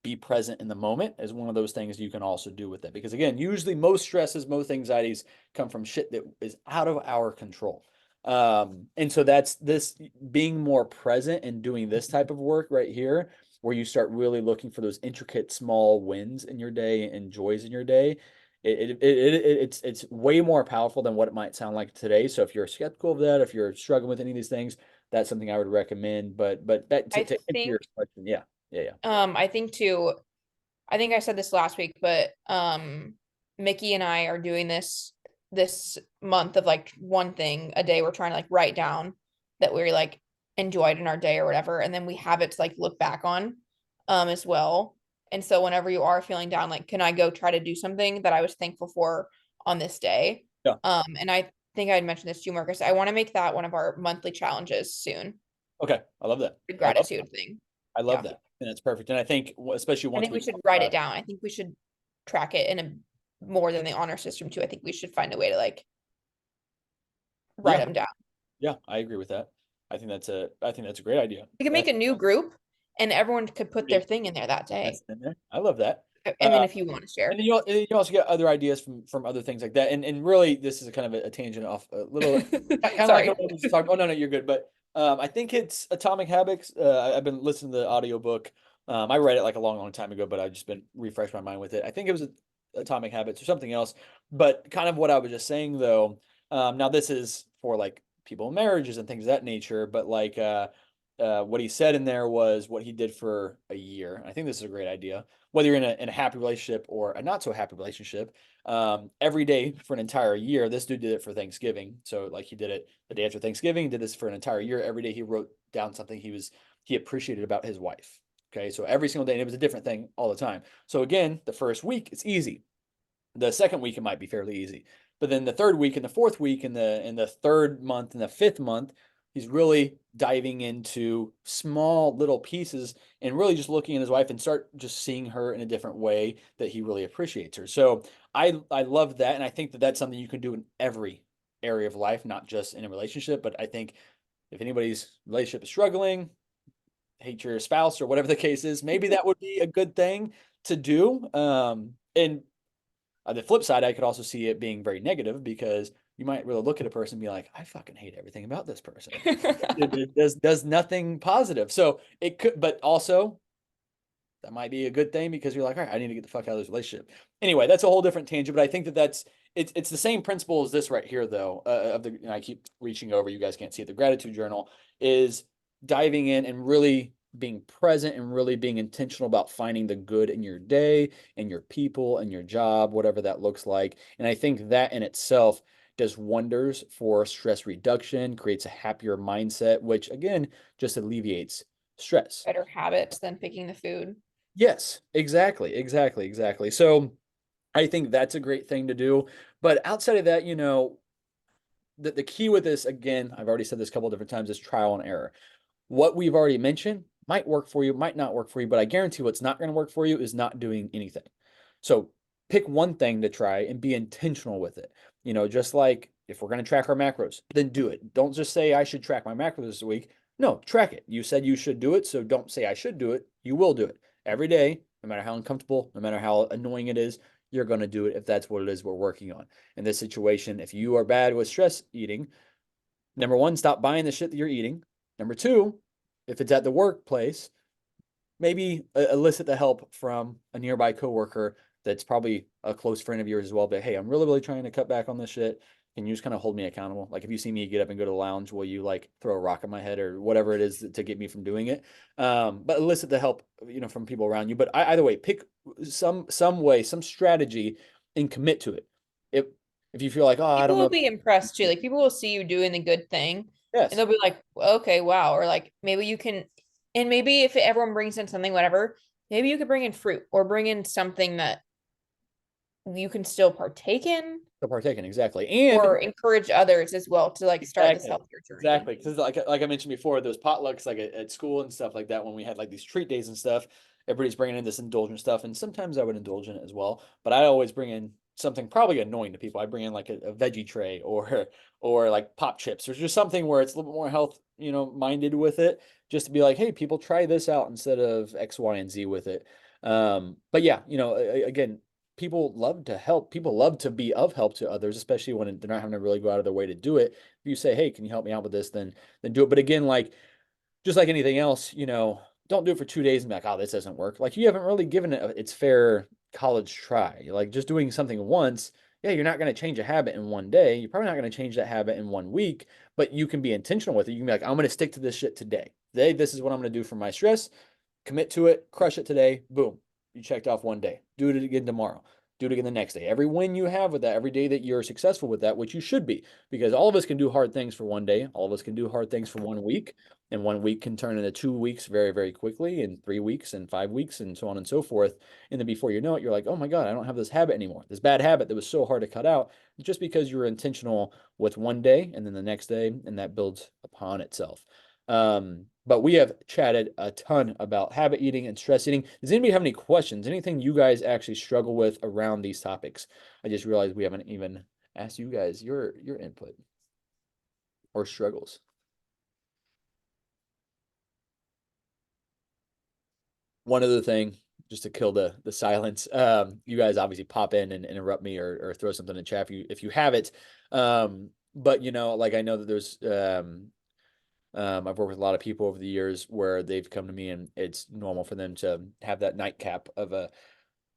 be present in the moment is one of those things you can also do with it. Because again, usually most stresses, most anxieties come from shit that is out of our control. And so that's this being more present and doing this type of work right here, where you start really looking for those intricate small wins in your day and joys in your day. It's way more powerful than what it might sound like today. So if you're skeptical of that, if you're struggling with any of these things, that's something I would recommend. But that I to answer your think, question, yeah, yeah, yeah. I think too, I think I said this last week, but Mickey and I are doing this month of like one thing a day we're trying to like write down that we like enjoyed in our day or whatever, and then we have it to like look back on as well. And so whenever you are feeling down, like, can I go try to do something that I was thankful for on this day? Yeah. And I think I'd mentioned this to you, Marcus. I want to make that one of our monthly challenges soon. Okay. I love that. The I love gratitude thing. I love Yeah. that. And that's perfect. And I think especially I once think we we should talk write it about, down. I think we should track it in a more than the honor system too. I think we should find a way to like write yeah, them down. yeah, I agree with that. I think that's a great idea. We could make a new group and everyone could put their Great. thing in there that day. That's in there. I love that. And then Uh, if you want to and share. then you also get other ideas from other things like that. And really, this is a kind of a tangent off a little, kind of like Sorry. what we just talked. Oh no, no, you're good. But I think it's Atomic Habits. I've been listening to the audiobook. I read it like a long, long time ago, but I've just been refreshed my mind with it. I think it was Atomic Habits or something else. But kind of what I was just saying though. Now this is for like people in marriages and things of that nature. But like what he said in there was what he did for a year. I think this is a great idea, whether you're in a happy relationship or a not so happy relationship. Every day for an entire year. This dude did it for Thanksgiving. So like he did it the day after Thanksgiving, did this for an entire year. Every day he wrote down something he appreciated about his wife. Okay. So every single day, and it was a different thing all the time. So again, the first week it's easy. The second week it might be fairly easy. But then the third week and the fourth week and the third month and the fifth month, he's really diving into small little pieces and really just looking at his wife and start just seeing her in a different way that he really appreciates her. So I love that, and I think that that's something you can do in every area of life, not just in a relationship. But I think if anybody's relationship is struggling, hate your spouse or whatever the case is, maybe that would be a good thing to do. And on the flip side, I could also see it being very negative because you might really look at a person and be like, I fucking hate everything about this person. It does nothing positive. So it could, but also that might be a good thing because you're like, all right, I need to get the fuck out of this relationship. Anyway, that's a whole different tangent, but I think that it's the same principle as this right here, though. Of the, and I keep reaching over. You guys can't see it. The gratitude journal is diving in and really being present and really being intentional about finding the good in your day and your people and your job, whatever that looks like. And I think that in itself does wonders for stress reduction, creates a happier mindset, which again just alleviates stress. Better habits than picking the food. Yes, exactly, exactly, exactly. So I think that's a great thing to do. But outside of that, the key with this, again, I've already said this a couple of different times, is trial and error. What we've already mentioned, might work for you, might not work for you, but I guarantee what's not going to work for you is not doing anything. So pick one thing to try and be intentional with it. Just like if we're going to track our macros, then do it. Don't just say I should track my macros this week. No, track it. You said you should do it, so don't say I should do it. You will do it every day, no matter how uncomfortable, no matter how annoying it is. You're going to do it if that's what it is we're working on. In this situation, if you are bad with stress eating, number one, stop buying the shit that you're eating. Number two, if it's at the workplace, maybe elicit the help from a nearby coworker that's probably a close friend of yours as well. But hey, I'm really, really trying to cut back on this shit. Can you just kind of hold me accountable? Like if you see me get up and go to the lounge, will you like throw a rock at my head or whatever it is to get me from doing it? But elicit the help, from people around you. But either way, pick some way, some strategy, and commit to it. If if you feel like, oh, I People don't will know, be impressed too. Like people will see you doing the good thing and yes, they'll be like, okay, wow. Or like maybe you can, and maybe if everyone brings in something, whatever, maybe you could bring in fruit or bring in something that you can still partake in to partake in exactly, and or encourage others as well to like start this exactly. healthier journey. Exactly. Because like I mentioned before, those potlucks like at school and stuff like that, when we had like these treat days and stuff, everybody's bringing in this indulgent stuff. And sometimes I would indulge in it as well. But I always bring in something probably annoying to people. I bring in like a veggie tray or like pop chips or just something where it's a little bit more health, minded with it, just to be like, hey, people try this out instead of X, Y, and Z with it. But yeah, again, people love to help. People love to be of help to others, especially when they're not having to really go out of their way to do it. If you say, hey, can you help me out with this, then do it. But again, like just like anything else, don't do it for 2 days and be like, oh, this doesn't work. Like you haven't really given it its fair college try. Like just doing something once, yeah, you're not going to change a habit in one day. You're probably not going to change that habit in 1 week, but you can be intentional with it. You can be like, I'm going to stick to this shit today. Today, this is what I'm going to do for my stress. Commit to it, crush it today. Boom. You checked off one day. Do it again tomorrow. Do it again the next day. Every win you have with that, every day that you're successful with that, which you should be, because all of us can do hard things for one day. All of us can do hard things for 1 week. And 1 week can turn into 2 weeks very, very quickly, and 3 weeks and 5 weeks, and so on and so forth. And then before you know it, you're like, oh my God, I don't have this habit anymore. This bad habit that was so hard to cut out just because you were intentional with one day and then the next day, and that builds upon itself. But we have chatted a ton about habit eating and stress eating. Does anybody have any questions? Anything you guys actually struggle with around these topics? I just realized we haven't even asked you guys your input or struggles. One other thing, just to kill the silence, you guys obviously pop in and interrupt me or throw something in chat if you have it. But like I know that there's I've worked with a lot of people over the years where they've come to me and it's normal for them to have that nightcap of a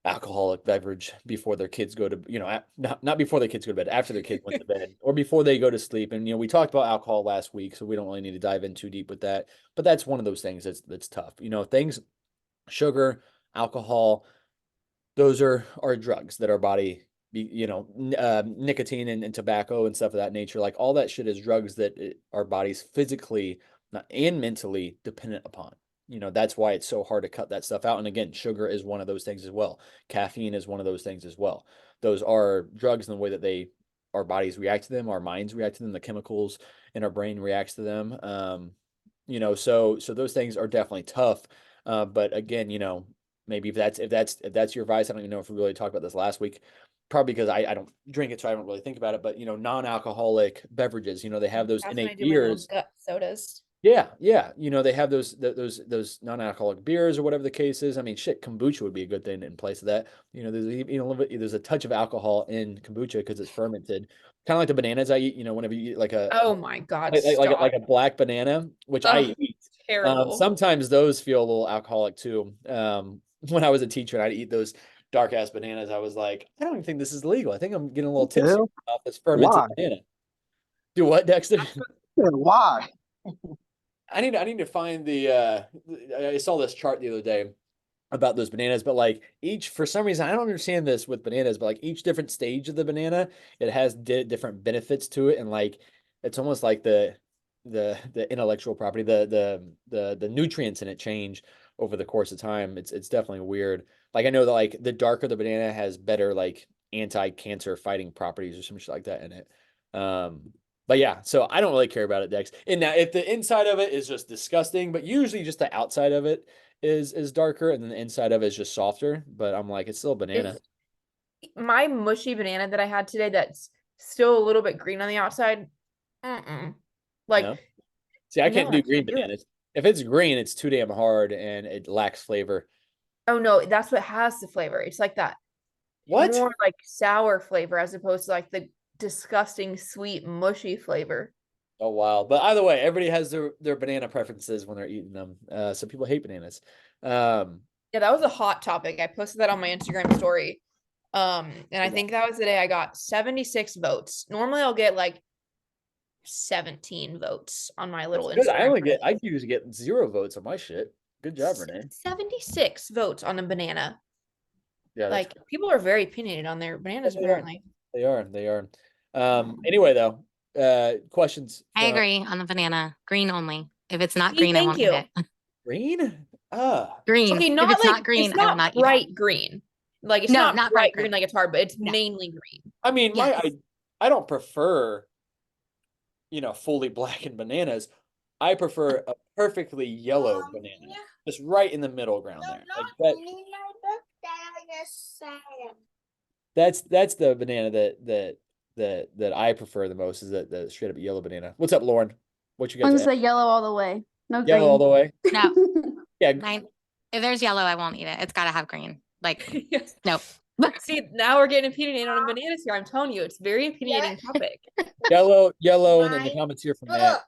alcoholic beverage before their kids go to, not before their kids go to bed, after their kids went to bed, or before they go to sleep. And we talked about alcohol last week, so we don't really need to dive in too deep with that. But that's one of those things that's tough. Things, sugar, alcohol, those are drugs that our body nicotine and tobacco and stuff of that nature, like all that shit is drugs that our bodies physically and mentally dependent upon. That's why it's so hard to cut that stuff out. And again, sugar is one of those things as well. Caffeine is one of those things as well. Those are drugs in the way that our bodies react to them, our minds react to them, the chemicals in our brain reacts to them. So those things are definitely tough. But again, maybe if that's your advice, I don't even know if we really talked about this last week. Probably because I don't drink it, so I don't really think about it. But non-alcoholic beverages, they have those That's when I innate do my little beers. gut sodas. Yeah, yeah. They have those non-alcoholic beers or whatever the case is. I mean, shit, kombucha would be a good thing in place of that. There's a touch of alcohol in kombucha because it's fermented. Kind of like the bananas I eat. Whenever you eat like a Oh my God, like stop. a black banana, which I Oh, eat. terrible. Sometimes those feel a little alcoholic too. When I was a teacher and I'd eat those dark ass bananas, I was like, I don't even think this is legal. I think I'm getting a little What the tipsy hell? off this fermented Why? banana. Do what, Dexter? Yeah, why? I need to find I saw this chart the other day about those bananas, but like each, for some reason, I don't understand this with bananas, but like each different stage of the banana, it has different benefits to it, and like it's almost like the intellectual property, the nutrients in it change over the course of time. It's definitely weird. Like I know that like the darker the banana has better like anti-cancer fighting properties or some shit like that in it. But yeah, so I don't really care about it, Dex. And now if the inside of it is just disgusting, but usually just the outside of it is darker and then the inside of it is just softer. But I'm like, it's still a banana. It's my mushy banana that I had today that's still a little bit green on the outside. Mm-mm. Like, No. See, I can't no, I do green can't do it. bananas. If it's green, it's too damn hard and it lacks flavor. Oh no, that's what has the flavor. It's like that What? more like sour flavor as opposed to like the disgusting sweet mushy flavor. Oh wow. But either way, everybody has their banana preferences when they're eating them. Some people hate bananas. Um, Yeah, that was a hot topic. I posted that on my Instagram story. And I think that was the day I got 76 votes. Normally I'll get like 17 votes on my little that's good. Instagram. I usually get 0 votes on my shit. Good job, Renee. 76 votes on a banana. Yeah, that's Like people are very opinionated on their bananas they are. apparently. They are. They are. Anyway though, questions I from agree on the banana. Green only. If it's not See, green, I thank won't eat you. it. Green? Green. Okay, If not it's like not green, it's I will not not eat it. bright green. Like it's No, not not bright bright green green. like it's hard, but it's No. mainly green. I mean, Yes. I don't prefer, fully blackened bananas. I prefer a perfectly yellow banana, just right in the middle ground there. Like that's the banana that I prefer the most is the straight up yellow banana. What's up, Lauren? What you I'm got gonna to add? say yellow all the way. No Yellow all the green. way? No. Yeah. If there's yellow, I won't eat it. It's gotta have green. Like, nope. See, now we're getting opinionated on bananas here. I'm telling you, it's very opinionating topic. Yellow, and then the comments here from Matt.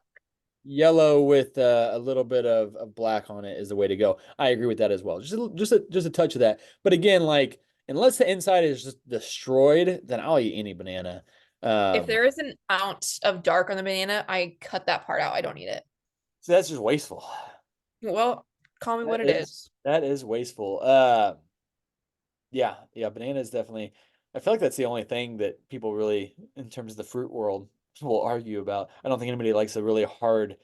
Yellow with a little bit of black on it is the way to go. I agree with that as well. Just a touch of that. But again, like unless the inside is just destroyed, then I'll eat any banana. If there is an ounce of dark on the banana, I cut that part out. I don't eat it. So that's just wasteful. Well, call me what it That is. That is wasteful. Yeah, banana is definitely. I feel like that's the only thing that people really, in terms of the fruit world, will argue about. I don't think anybody likes a really hard,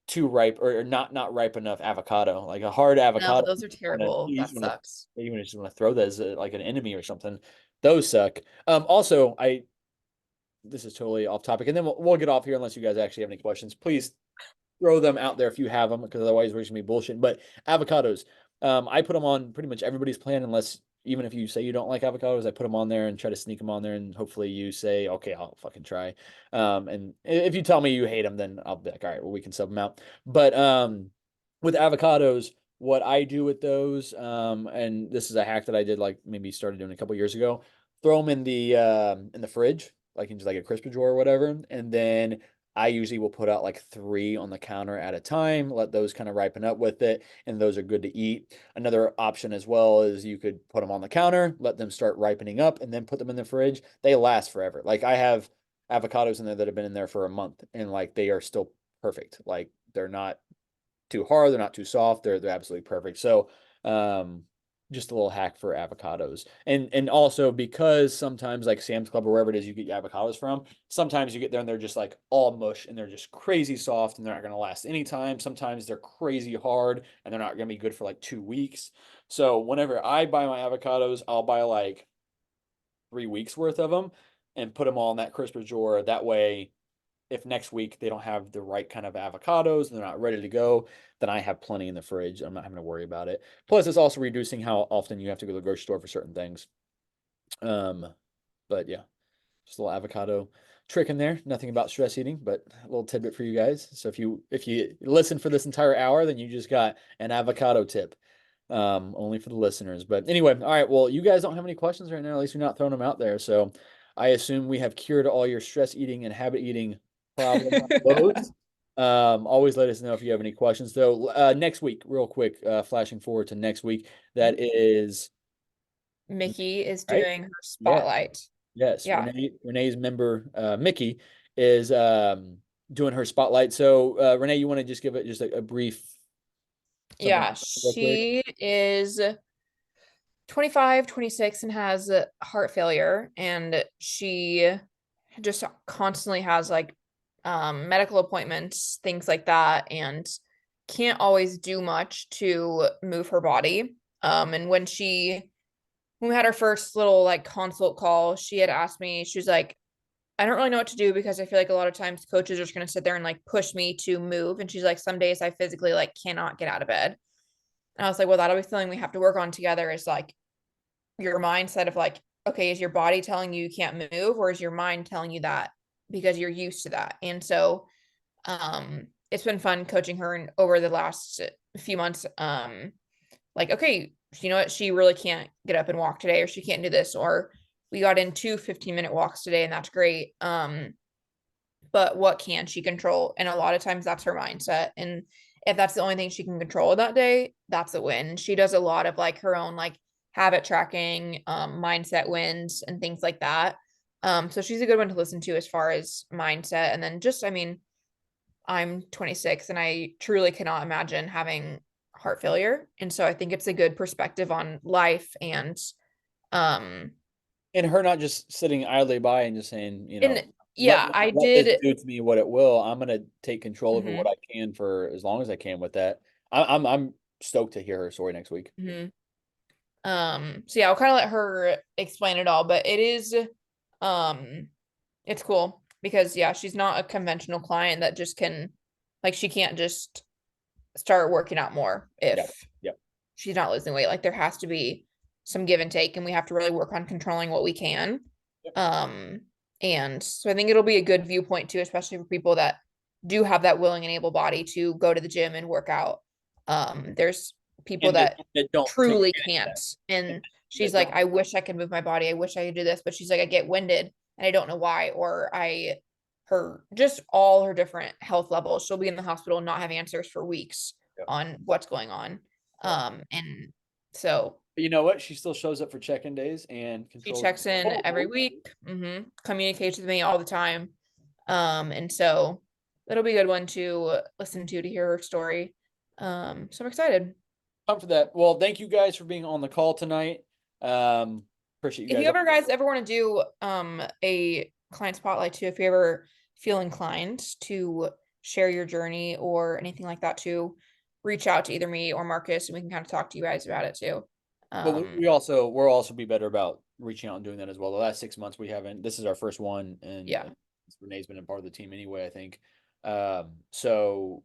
too ripe or not ripe enough avocado. Like a hard No, avocado, those are terrible. you That just want sucks. to even just want to throw that as like an enemy or something. Those suck. Also, this is totally off topic, and then we'll get off here unless you guys actually have any questions. Please throw them out there if you have them, because otherwise we're just gonna be bullshit. But avocados, I put them on pretty much everybody's plan, unless even if you say you don't like avocados, I put them on there and try to sneak them on there, and hopefully you say, okay, I'll fucking try. And if you tell me you hate them, then I'll be like, all right, well, we can sub them out. But with avocados, what I do with those, and this is a hack that I did, like maybe started doing a couple years ago, throw them in the fridge, like in just like a crisper drawer or whatever, and then I usually will put out like 3 on the counter at a time, let those kind of ripen up with it, and those are good to eat. Another option as well is you could put them on the counter, let them start ripening up, and then put them in the fridge. They last forever. Like I have avocados in there that have been in there for a month, and like they are still perfect. Like they're not too hard, they're not too soft, they're absolutely perfect. So, just a little hack for avocados. And also because sometimes like Sam's Club or wherever it is you get your avocados from, sometimes you get there and they're just like all mush and they're just crazy soft and they're not going to last any time. Sometimes they're crazy hard and they're not going to be good for like 2 weeks. So whenever I buy my avocados, I'll buy like 3 weeks worth of them and put them all in that crisper drawer. That way, if next week they don't have the right kind of avocados and they're not ready to go, then I have plenty in the fridge. I'm not having to worry about it. Plus, it's also reducing how often you have to go to the grocery store for certain things. But yeah, just a little avocado trick in there. Nothing about stress eating, but a little tidbit for you guys. So if you listen for this entire hour, then you just got an avocado tip. Only for the listeners. But anyway, all right. Well, you guys don't have any questions right now. At least you're not throwing them out there. So I assume we have cured all your stress eating and habit eating problems. Always let us know if you have any questions. Though next week, real quick, flashing forward to next week, that is Mickey is right. doing her Yeah. spotlight. Yes, Yeah. Renee's member Mickey is doing her spotlight. So Renee, you want to just give it just a brief? Yeah, real quick? she is 25, 26 and has heart failure, and she just constantly has like medical appointments, things like that, and can't always do much to move her body. And when we had our first little like consult call, she had asked me, she was like, I don't really know what to do because I feel like a lot of times coaches are just going to sit there and like push me to move. And she's like, some days I physically like cannot get out of bed. And I was like, well, that'll be something we have to work on together is like your mindset of like, okay, is your body telling you you can't move, or is your mind telling you that because you're used to that? And so it's been fun coaching her and over the last few months. Like, okay, you know what, she really can't get up and walk today, or she can't do this, or we got in 2 15-minute walks today, and that's great. But what can she control? And a lot of times that's her mindset. And if that's the only thing she can control that day, that's a win. She does a lot of like her own like habit tracking, mindset wins and things like that. So she's a good one to listen to as far as mindset. And then just, I mean, I'm 26 and I truly cannot imagine having heart failure. And so I think it's a good perspective on life um And her not just sitting idly by and just saying, and let, yeah, I let this did. do to me what it will. I'm gonna take control over what Mhm, I can for as long as I can with that. I'm stoked to hear her story next week. mhm. So yeah, I'll kind of let her explain it all, but it is um it's cool because yeah, she's not a conventional client that just can like she can't just start working out more Yeah. if Yeah. she's not losing weight. Like there has to be some give and take, and we have to really work on controlling what we can. Yep. And so I think it'll be a good viewpoint too, especially for people that do have that willing and able body to go to the gym and work out. There's people And that that don't take truly advantage of can't. And that she's like, don't. I wish I could move my body. I wish I could do this. But she's like, I get winded and I don't know why. Or her, just all her different health levels. She'll be in the hospital and not have answers for weeks Yep. on what's going on. Yep. And so But you know what? She still shows up for check-in days and she controls. checks in every week, communicates with me all the time. And so that'll be a good one to listen to hear her story. So I'm excited. Time for that. Well, thank you guys for being on the call tonight. Appreciate you If guys. you ever guys ever want to do a client spotlight too, if you ever feel inclined to share your journey or anything like that too, reach out to either me or Marcus and we can kind of talk to you guys about it too. But we'll also be better about reaching out and doing that as well. The last 6 months we haven't. This is our first one, and Yeah. Renee's been a part of the team anyway, I think. So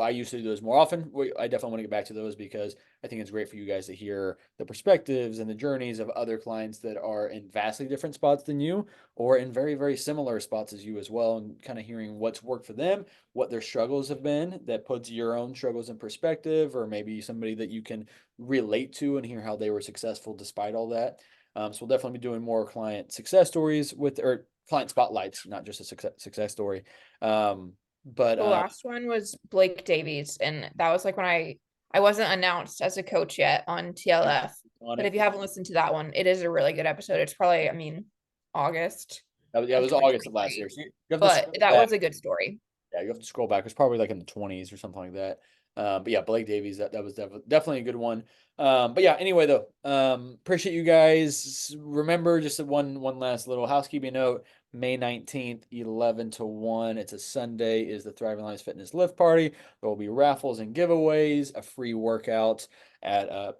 I used to do those more often. I definitely want to get back to those because I think it's great for you guys to hear the perspectives and the journeys of other clients that are in vastly different spots than you, or in very, very similar spots as you as well, and kind of hearing what's worked for them, what their struggles have been that puts your own struggles in perspective, or maybe somebody that you can relate to and hear how they were successful despite all that. So we'll definitely be doing more client success stories or client spotlights, not just a success story. But The last one was Blake Davies, and that was like when I wasn't announced as a coach yet on TLF. on But it. if you haven't listened to that one, it is a really good episode. It's probably, I mean, August It of was August of last 2023. year. So you have to But scroll that back. was a good story. Yeah, you have to scroll back. It's probably like in the 20s or something like that. But yeah, Blake Davies, that was definitely a good one. But yeah, anyway though, appreciate you guys. Remember just one last little housekeeping note. May 19th, 11 to 1. It's a Sunday, is the Thriving Lives Fitness Lift Party. There will be raffles and giveaways, a free workout at a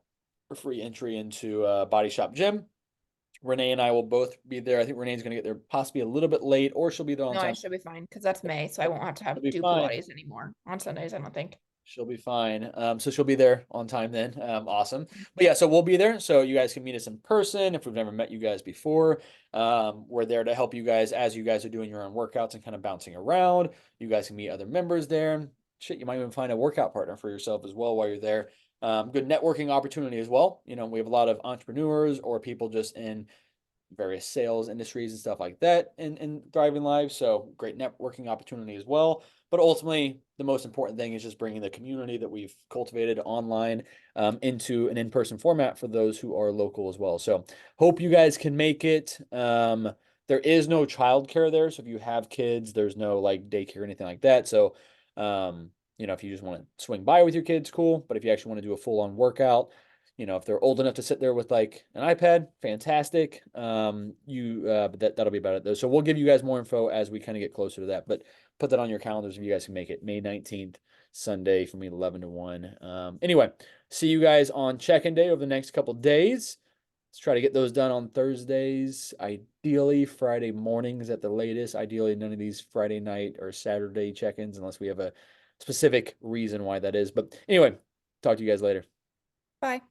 free entry into Body Shop Gym. Renee and I will both be there. I think Renee's going to get there possibly a little bit late, or she'll be there on No, I time. should be fine because that's May, so I won't have to She'll be do fine. Pilates anymore on Sundays, I don't think. She'll be fine. So she'll be there on time then. Awesome. But yeah, so we'll be there. So you guys can meet us in person if we've never met you guys before. We're there to help you guys as you guys are doing your own workouts and kind of bouncing around. You guys can meet other members there. Shit, you might even find a workout partner for yourself as well while you're there. Good networking opportunity as well. You know, we have a lot of entrepreneurs or people just in various sales industries and stuff like that in Thriving Lives. So great networking opportunity as well. But ultimately, the most important thing is just bringing the community that we've cultivated online into an in-person format for those who are local as well. So hope you guys can make it. There is no childcare there. So if you have kids, there's no like daycare or anything like that. So, if you just want to swing by with your kids, cool. But if you actually want to do a full-on workout, if they're old enough to sit there with like an iPad, fantastic. But that'll be about it though. So we'll give you guys more info as we kind of get closer to that. But put that on your calendars if you guys can make it. May 19th, Sunday from 11 to 1. Anyway, see you guys on check-in day over the next couple days. Let's try to get those done on Thursdays. Ideally, Friday mornings at the latest. Ideally, none of these Friday night or Saturday check-ins unless we have a specific reason why that is. But anyway, talk to you guys later. Bye.